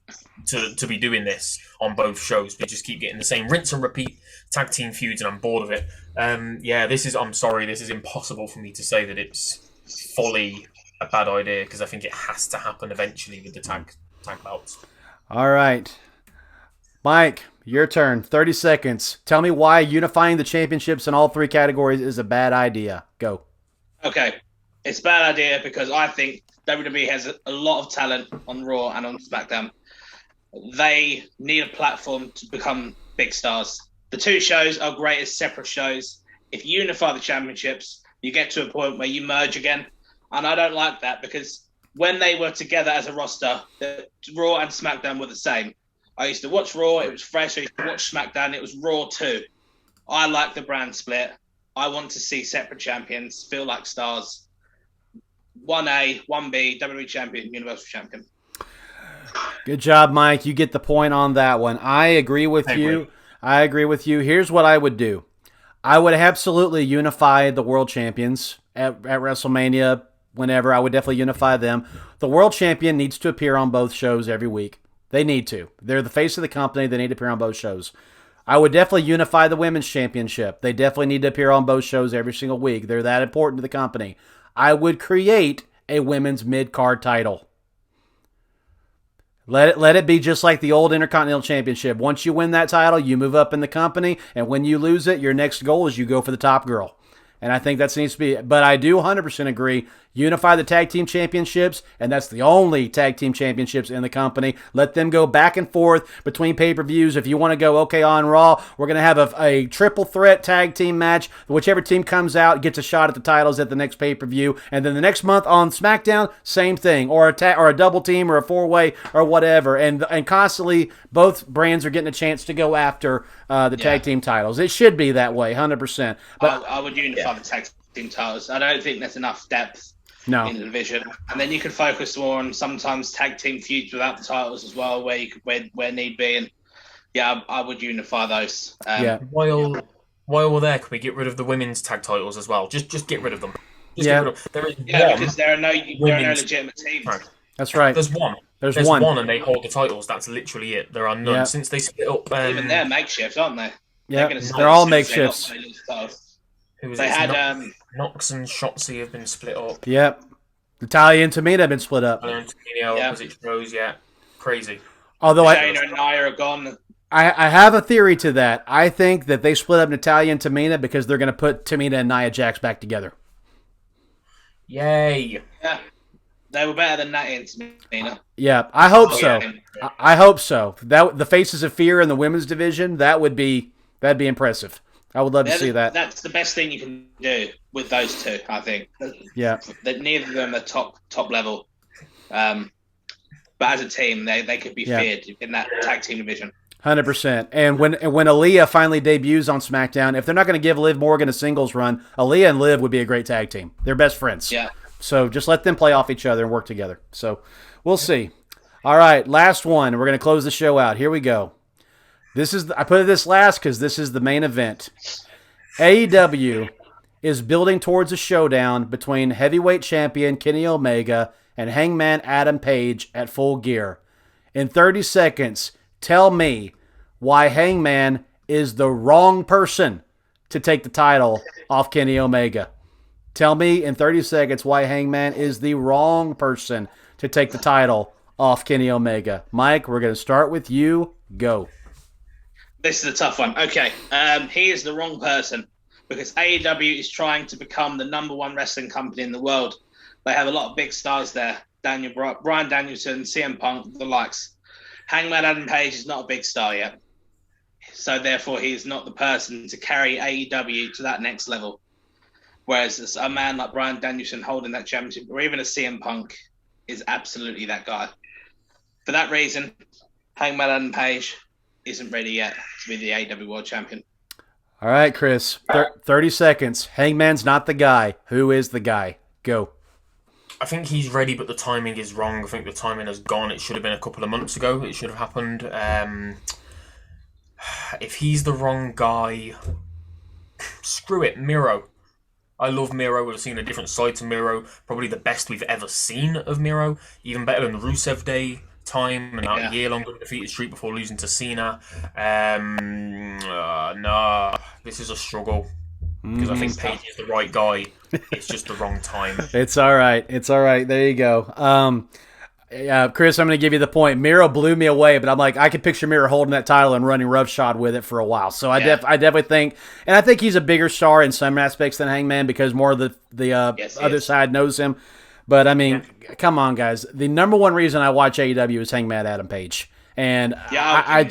to be doing this on both shows. We just keep getting the same rinse and repeat tag team feuds, and I'm bored of it. I'm sorry, this is impossible for me to say that it's fully a bad idea because I think it has to happen eventually with the tag bouts. All right. Mike, your turn. 30 seconds. Tell me why unifying the championships in all three categories is a bad idea. Go. Okay. It's a bad idea because I think WWE has a lot of talent on Raw and on SmackDown. They need a platform to become big stars. The two shows are great as separate shows. If you unify the championships, you get to a point where you merge again. And I don't like that because when they were together as a roster, the Raw and SmackDown were the same. I used to watch Raw, it was fresh. I used to watch SmackDown, it was Raw too. I like the brand split. I want to see separate champions, feel like stars. 1A, 1B, WWE champion, Universal champion. Good job, Mike. You get the point on that one. I agree with you. I agree with you. Here's what I would do. I would absolutely unify the world champions at WrestleMania. Whenever, I would definitely unify them. The world champion needs to appear on both shows every week. They need to. They're the face of the company. They need to appear on both shows. I would definitely unify the women's championship. They definitely need to appear on both shows every single week. They're that important to the company. I would create a women's mid-card title. Let it be just like the old Intercontinental Championship. Once you win that title, you move up in the company, and when you lose it, your next goal is you go for the top girl. And I think that needs to be, but I do 100% agree. Unify the tag team championships, and that's the only tag team championships in the company. Let them go back and forth between pay-per-views. If you want to go, okay, on Raw, we're going to have a triple threat tag team match. Whichever team comes out gets a shot at the titles at the next pay-per-view. And then the next month on SmackDown, same thing. Or a double team or a four-way or whatever. And constantly, both brands are getting a chance to go after the tag team titles. It should be that way, 100%. But I would unify the tag team titles. I don't think there's enough depth in the division, and then you can focus more on sometimes tag team feuds without the titles as well, where need be. And I would unify those. While we're there, can we get rid of the women's tag titles as well? Just get rid of them. Because there are no legitimate teams. Right. That's right. There's one. There's one, and they hold the titles. That's literally it. There are none since they split up. Even they're makeshifts, aren't they? Yeah, they're all makeshifts. They had Knox and Shotzi have been split up. Yep. Natalya and Tamina have been split up. Opposite shows, crazy. Although Shayna and Nia are gone. I have a theory to that. I think that they split up Natalya and Tamina because they're going to put Tamina and Nia Jax back together. Yay! Yeah, they were better than Natty and Tamina. Yeah, I hope so. Yeah. I hope so. That the Faces of Fear in the women's division, that'd be impressive. I would love to see that. That's the best thing you can do with those two, I think. Yeah. That neither of them are top level. But as a team, they could be feared in that tag team division. 100%. And when Aaliyah finally debuts on SmackDown, if they're not going to give Liv Morgan a singles run, Aaliyah and Liv would be a great tag team. They're best friends. Yeah. So just let them play off each other and work together. So we'll see. All right, last one. We're going to close the show out. Here we go. I put this last because this is the main event. AEW is building towards a showdown between heavyweight champion Kenny Omega and Hangman Adam Page at Full Gear. In 30 seconds, tell me why Hangman is the wrong person to take the title off Kenny Omega. Tell me in 30 seconds why Hangman is the wrong person to take the title off Kenny Omega. Mike, we're going to start with you. Go. This is a tough one. Okay, he is the wrong person because AEW is trying to become the number one wrestling company in the world. They have a lot of big stars there. Bryan Danielson, CM Punk, the likes. Hangman Adam Page is not a big star yet. So therefore, he is not the person to carry AEW to that next level. Whereas a man like Bryan Danielson holding that championship, or even a CM Punk, is absolutely that guy. For that reason, Hangman Adam Page isn't ready yet to be the AEW World Champion. All right, Chris. 30 seconds. Hangman's not the guy. Who is the guy? Go. I think he's ready, but the timing is wrong. I think the timing has gone. It should have been a couple of months ago. It should have happened. If he's the wrong guy, screw it, Miro. I love Miro. We've seen a different side to Miro. Probably the best we've ever seen of Miro. Even better than the Rusev Day time and that year-long undefeated streak before losing to Cena. Nah, this is a struggle. Because I think Page is the right guy. It's just the wrong time. It's all right. It's all right. There you go. Chris, I'm going to give you the point. Miro blew me away, but I'm like, I could picture Miro holding that title and running roughshod with it for a while. So I definitely think, and I think he's a bigger star in some aspects than Hangman because more of the other side knows him. But I mean, come on, guys. The number one reason I watch AEW is Hangman Adam Page, and I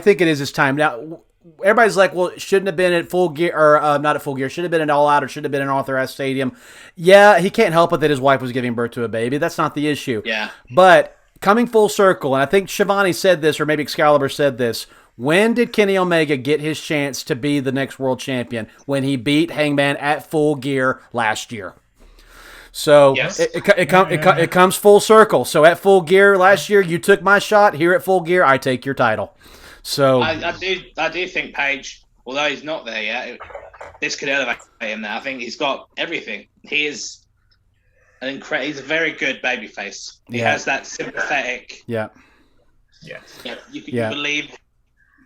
think it is his time now. Everybody's like, well, it shouldn't have been at Full Gear, or not at Full Gear. Should have been at All Out, or should have been in Arthur Ashe Stadium. Yeah, he can't help it that his wife was giving birth to a baby. That's not the issue. Yeah. But coming full circle, and I think Shivani said this, or maybe Excalibur said this, when did Kenny Omega get his chance to be the next world champion? When he beat Hangman at Full Gear last year. So it comes full circle. So at Full Gear last year, you took my shot. Here at Full Gear, I take your title. So I do think Page, although he's not there yet, this could elevate him now. I think he's got everything. He is he's a very good babyface. He has that sympathetic. Yeah. You believe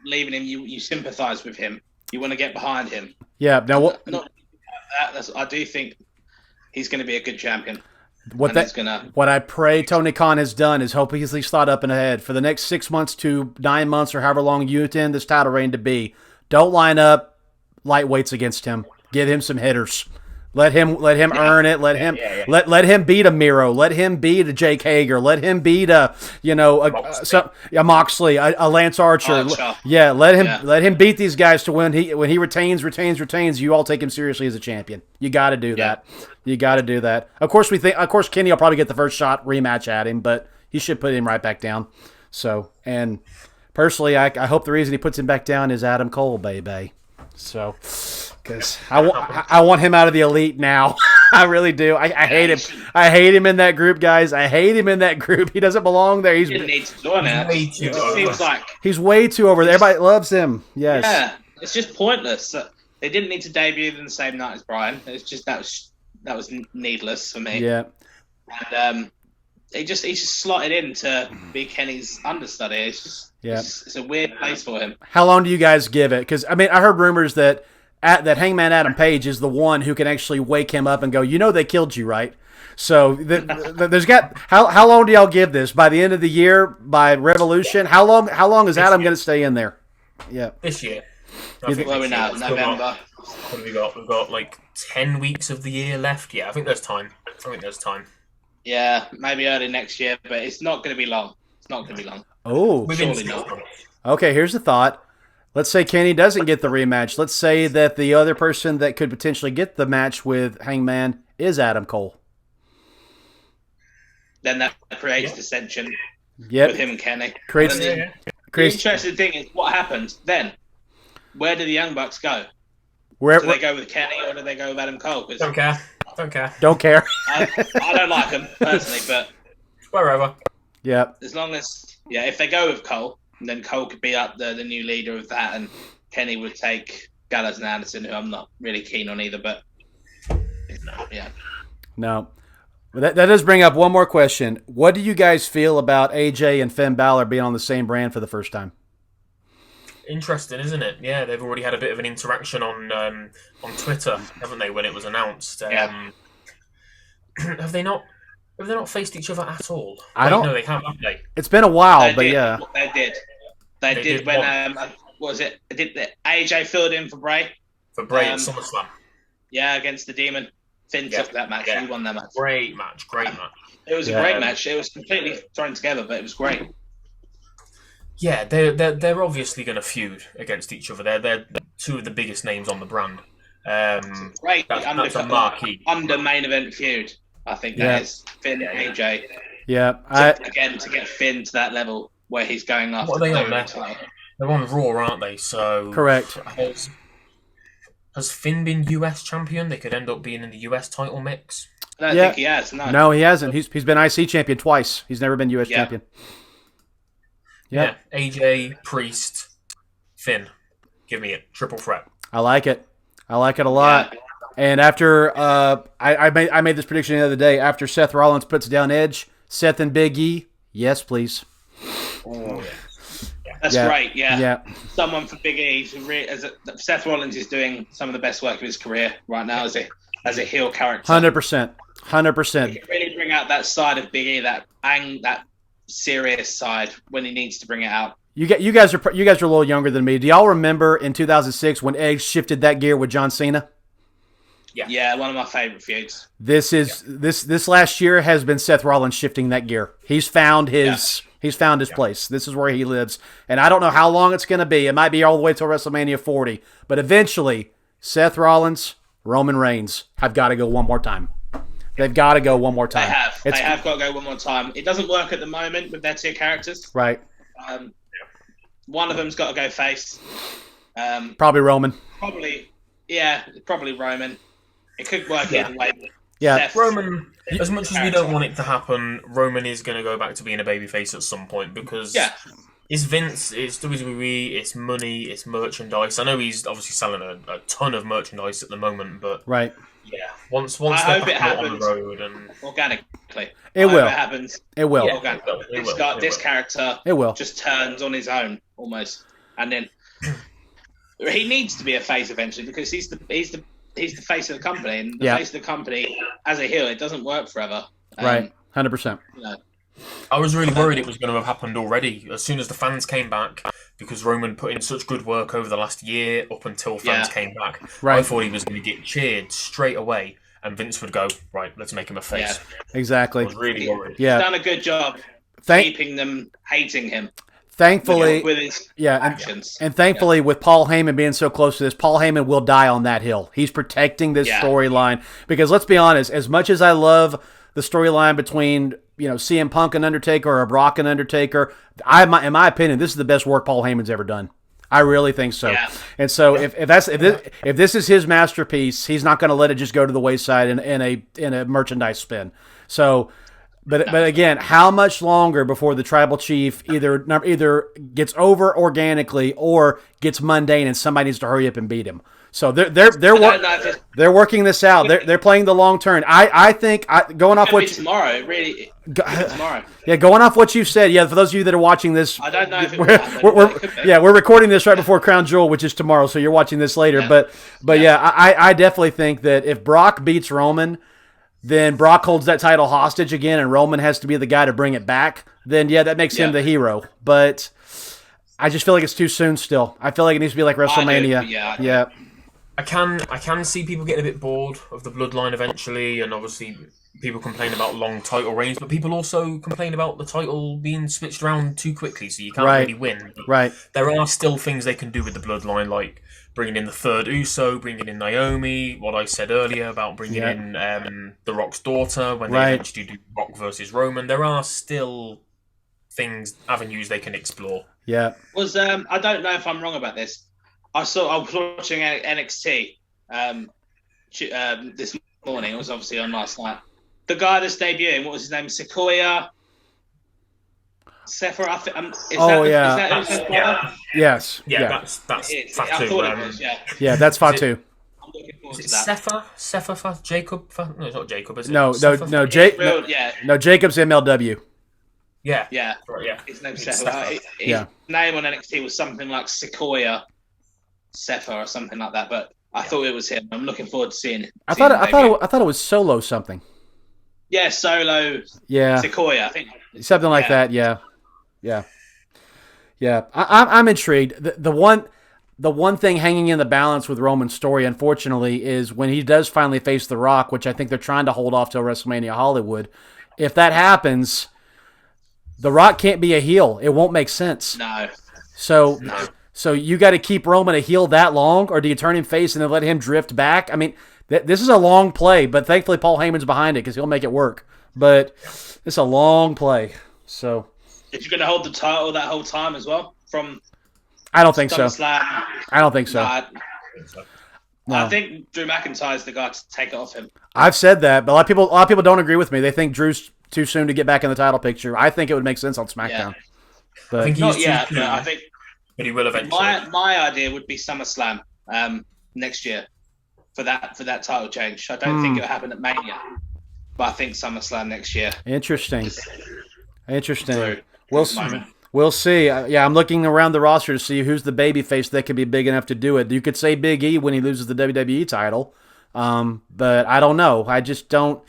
in him. You sympathise with him. You want to get behind him. Yeah. Now what? I do think he's going to be a good champion. What I pray Tony Khan has done is hope he's at least thought up and ahead for the next 6 months to 9 months or however long you intend this title reign to be. Don't line up lightweights against him. Give him some hitters. Let him earn it. Let him beat a Miro. Let him beat a Jake Hager. Let him beat a Moxley, a Lance Archer. Let him beat these guys to when he retains. You all take him seriously as a champion. You got to do that. You got to do that. Of course Kenny will probably get the first shot rematch at him, but he should put him right back down. So, and personally, I hope the reason he puts him back down is Adam Cole, baby. So, because I want him out of the Elite now. I really do. I hate him. I hate him in that group, guys. I hate him in that group. He doesn't belong there. He needs to join it. Seems like he's way too over there. Everybody loves him. Yes. Yeah, it's just pointless. They didn't need to debut them the same night as Bryan. It's just that was needless for me. Yeah. And he just slotted in to be Kenny's understudy. It's just it's a weird place for him. How long do you guys give it? Because I mean, I heard rumors that Hangman Adam Page is the one who can actually wake him up and go, they killed you, right? So there's got how long do y'all give this? By the end of the year, by Revolution, how long is Adam going to stay in there? Yeah, this year. We're now November. What have we got? We've got like 10 weeks of the year left. Yeah, I think there's time. Yeah, maybe early next year, but it's not going to be long. It's not going to be long. Oh, surely not. Okay, here's the thought. Let's say Kenny doesn't get the rematch. Let's say that the other person that could potentially get the match with Hangman is Adam Cole. Then that creates dissension with him and Kenny. The interesting thing is what happens then. Where do the Young Bucks go? Do they go with Kenny or do they go with Adam Cole? Don't care. I don't like them personally, but wherever. Yeah. As long as if they go with Cole, then Cole could be up the new leader of that, and Kenny would take Gallows and Anderson, who I'm not really keen on either. But no. That does bring up one more question. What do you guys feel about AJ and Finn Balor being on the same brand for the first time? Interesting, isn't it? Yeah, they've already had a bit of an interaction on Twitter, haven't they? When it was announced, have they not faced each other at all? I don't know. They have they? It's been a while, they did. They did when what was it? Did AJ filled in for Bray? For Bray at SummerSlam. Yeah, against the Demon. Finn took that match. He won that match. Great match. It was a great match. It was completely thrown together, but it was great. Yeah, they're obviously going to feud against each other. They're two of the biggest names on the brand. Great. That's a marquee. Under main event feud, I think that is Finn and AJ. Yeah. To get Finn to that level where he's going after. What are they on there? They're on Raw, aren't they? So correct. Has Finn been US champion? They could end up being in the US title mix. I don't think he has. No, he hasn't. He's been IC champion twice. He's never been US champion. Yeah. AJ, Priest, Finn. Give me it. Triple threat. I like it. I like it a lot. Yeah. And after I made this prediction the other day. After Seth Rollins puts down Edge, Seth and Big E, yes, please. Oh, That's great. Yeah. Someone for Big E. Seth Rollins is doing some of the best work of his career right now as a heel character. 100%. 100%. He can really bring out that side of Big E, that serious side when he needs to bring it out. You guys are a little younger than me. Do y'all remember in 2006 when Edge shifted that gear with John Cena? Yeah, one of my favorite feuds. This last year has been Seth Rollins shifting that gear. He's found his place. This is where he lives, and I don't know how long it's going to be. It might be all the way till WrestleMania 40, but eventually, Seth Rollins, Roman Reigns have got to go one more time. They've got to go one more time. They have got to go one more time. It doesn't work at the moment with their two characters. Right. One of them's got to go face. Probably Roman. Probably Roman. It could work either way. Yeah. Roman, as much as we don't want it to happen, Roman is going to go back to being a babyface at some point because it's Vince, it's WWE, it's money, it's merchandise. I know he's obviously selling a ton of merchandise at the moment, but once I they're hope it back out on happens the road and organically. It will. It happens. It will. Yeah, this character just turns on his own almost, and then he needs to be a face eventually because he's the face of the company, and the face of the company as a heel, it doesn't work forever. Right, 100%. I was really worried it was going to have happened already as soon as the fans came back because Roman put in such good work over the last year up until fans came back. Right. I thought he was going to get cheered straight away, and Vince would go, right, let's make him a face. Yeah. Exactly. I was really worried. Yeah. He's done a good job keeping them hating him. Thankfully, with his actions. And thankfully, with Paul Heyman being so close to this, Paul Heyman will die on that hill. He's protecting this storyline because let's be honest, as much as I love the storyline between CM Punk and Undertaker or Brock and Undertaker, in my opinion, this is the best work Paul Heyman's ever done. I really think so. Yeah. And so if this is his masterpiece, he's not going to let it just go to the wayside in a merchandise spin. So. But again, how much longer before the tribal chief either gets over organically or gets mundane and somebody needs to hurry up and beat him? So they're working this out. They're playing the long term. I think going off what tomorrow really tomorrow. Yeah, going off what you said. Yeah, for those of you that are watching this, I don't know if it will happen. we're recording this right before Crown Jewel, which is tomorrow. So you're watching this later. Yeah. But I definitely think that if Brock beats Roman, then Brock holds that title hostage again, and Roman has to be the guy to bring it back. Then that makes him the hero. But I just feel like it's too soon. Still, I feel like it needs to be like WrestleMania. I can see people getting a bit bored of the bloodline eventually, and obviously people complain about long title reigns, but people also complain about the title being switched around too quickly, so you can't really win. Right. There are still things they can do with the bloodline, like bringing in the third Uso, bringing in Naomi, what I said earlier about bringing in The Rock's daughter when they eventually do Rock versus Roman. There are still avenues they can explore. Yeah. I don't know if I'm wrong about this. I was watching NXT this morning. It was obviously on last night. The guy that's debuting, what was his name? Sequoia? Sephora? Yes. Yeah, that's Fatu. I thought it was, Yeah, that's Fatu. I'm looking forward Is to it that. Sefa? Jacob? No, it's not Jacob, is it? No, Jacob's MLW. Yeah. Yeah. Right, yeah. His name's Sefa. His name on NXT was something like Sequoia Sefa or something like that, but I thought it was him. I'm looking forward to seeing it. I thought it was Solo something. Yeah, Solo. Yeah. Sequoia, I think. Something like that, yeah. I'm intrigued. The one thing hanging in the balance with Roman's story, unfortunately, is when he does finally face The Rock, which I think they're trying to hold off till WrestleMania Hollywood. If that happens, The Rock can't be a heel. It won't make sense. No. So you got to keep Roman a heel that long, or do you turn him face and then let him drift back? I mean, this is a long play, but thankfully Paul Heyman's behind it because he'll make it work. But it's a long play. So is he going to hold the title that whole time as well? I don't think so. SummerSlam? I don't think so. No. I think Drew McIntyre's the guy to take it off him. I've said that, but a lot of people don't agree with me. They think Drew's too soon to get back in the title picture. I think it would make sense on SmackDown. Yeah. But I think Not he's yet, too but soon, I think but he will eventually. my idea would be SummerSlam next year for that title change. I don't think it'll happen at Mania, but I think SummerSlam next year. Interesting. So, We'll see. Yeah, I'm looking around the roster to see who's the babyface that could be big enough to do it. You could say Big E when he loses the WWE title, but I don't know. I just don't.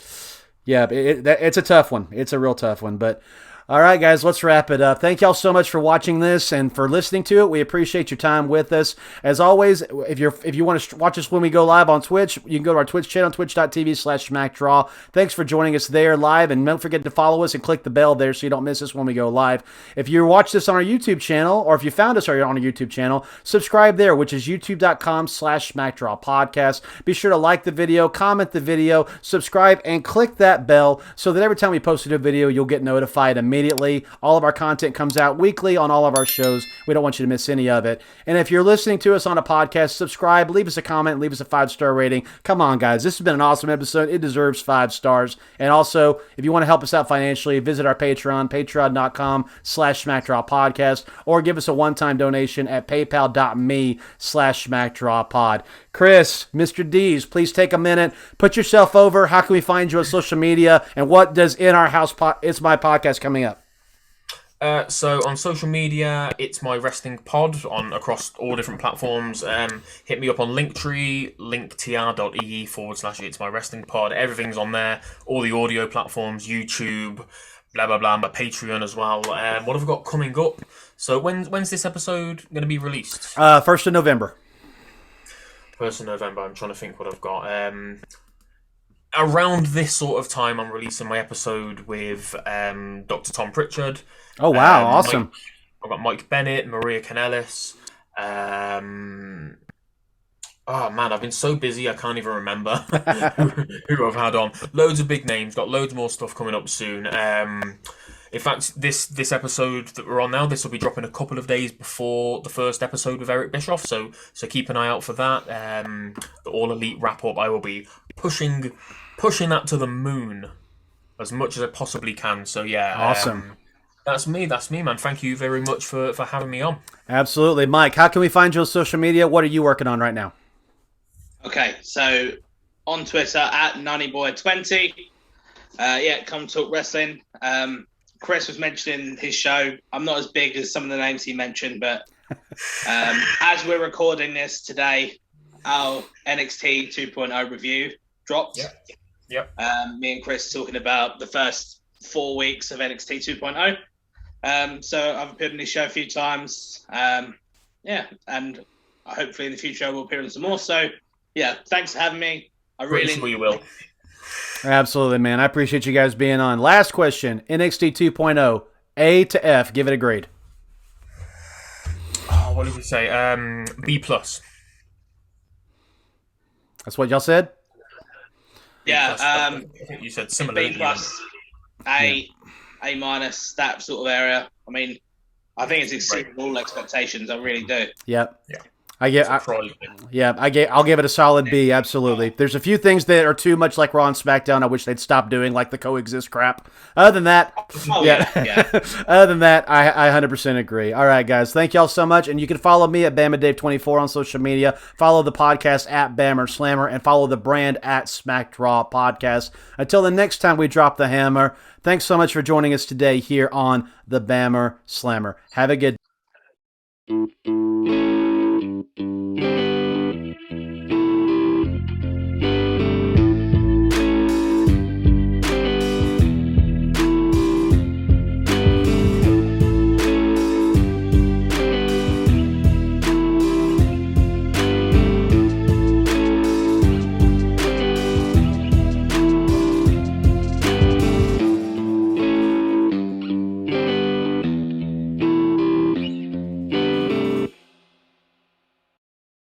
Yeah, it's a tough one. It's a real tough one. But all right, guys, let's wrap it up. Thank y'all so much for watching this and for listening to it. We appreciate your time with us. As always, if you want to watch us when we go live on Twitch, you can go to our Twitch channel, twitch.tv/SmackDraw. Thanks for joining us there live, and don't forget to follow us and click the bell there so you don't miss us when we go live. If you watch this on our YouTube channel, or if you found us on our YouTube channel, subscribe there, which is youtube.com/SmackDraw Podcast. Be sure to like the video, comment the video, subscribe, and click that bell so that every time we post a new video, you'll get notified immediately. All of our content comes out weekly on all of our shows. We don't want you to miss any of it. And if you're listening to us on a podcast, subscribe, leave us a comment, leave us a 5-star rating. Come on, guys. This has been an awesome episode. It deserves 5 stars. And also, if you want to help us out financially, visit our Patreon, patreon.com/SmackDraw Podcast, or give us a one-time donation at paypal.me/SmackDrawPod. Chris, Mr. Deez, please take a minute. Put yourself over. How can we find you on social media? And what does In Our House It's My Podcast coming up? So on social media, it's my wrestling pod across all different platforms. Hit me up on Linktree, linktr.ee/it's my wrestling pod. Everything's on there. All the audio platforms, YouTube, blah blah blah. My Patreon as well. What have I got coming up? So when's this episode going to be released? 1st of November. 1st of November. I'm trying to think what I've got. Around this sort of time, I'm releasing my episode with Dr. Tom Pritchard. Oh, wow. Awesome. I've got Mike Bennett, Maria Kanellis. Oh, man, I've been so busy, I can't even remember who I've had on. Loads of big names. Got loads more stuff coming up soon. In fact, this episode that we're on now, this will be dropping a couple of days before the first episode with Eric Bischoff, so keep an eye out for that. The All Elite wrap-up, I will be pushing that to the moon as much as I possibly can. So, yeah. Awesome. That's me, man. Thank you very much for having me on. Absolutely. Mike, how can we find you on social media? What are you working on right now? Okay, so on Twitter, @NunnyBoy20. Come talk wrestling. Chris was mentioning his show. I'm not as big as some of the names he mentioned, but as we're recording this today, our NXT 2.0 review dropped. Yep. Me and Chris talking about the first 4 weeks of NXT 2.0. So I've appeared on this show a few times. And hopefully in the future I will appear on some more. So, yeah, thanks for having me. Pretty sure you will. Absolutely, man. I appreciate you guys being on. Last question, NXT 2.0, A to F. Give it a grade. Oh, what did we say? B+. That's what y'all said? Yeah. I think you said similar. B+, A minus, that sort of area. I mean, I think it's exceeded all expectations. I really do. Yep. Yeah. I'll give it a solid B. Absolutely. There's a few things that are too much like Raw and SmackDown. I wish they'd stop doing, like the coexist crap. Other than that, Other than that, I 100% agree. All right, guys, thank y'all so much, and you can follow me at BamaDave24 on social media. Follow the podcast at Bammer Slammer, and follow the brand at SmackDraw Podcast. Until the next time we drop the hammer. Thanks so much for joining us today here on the Bammer Slammer. Have a good.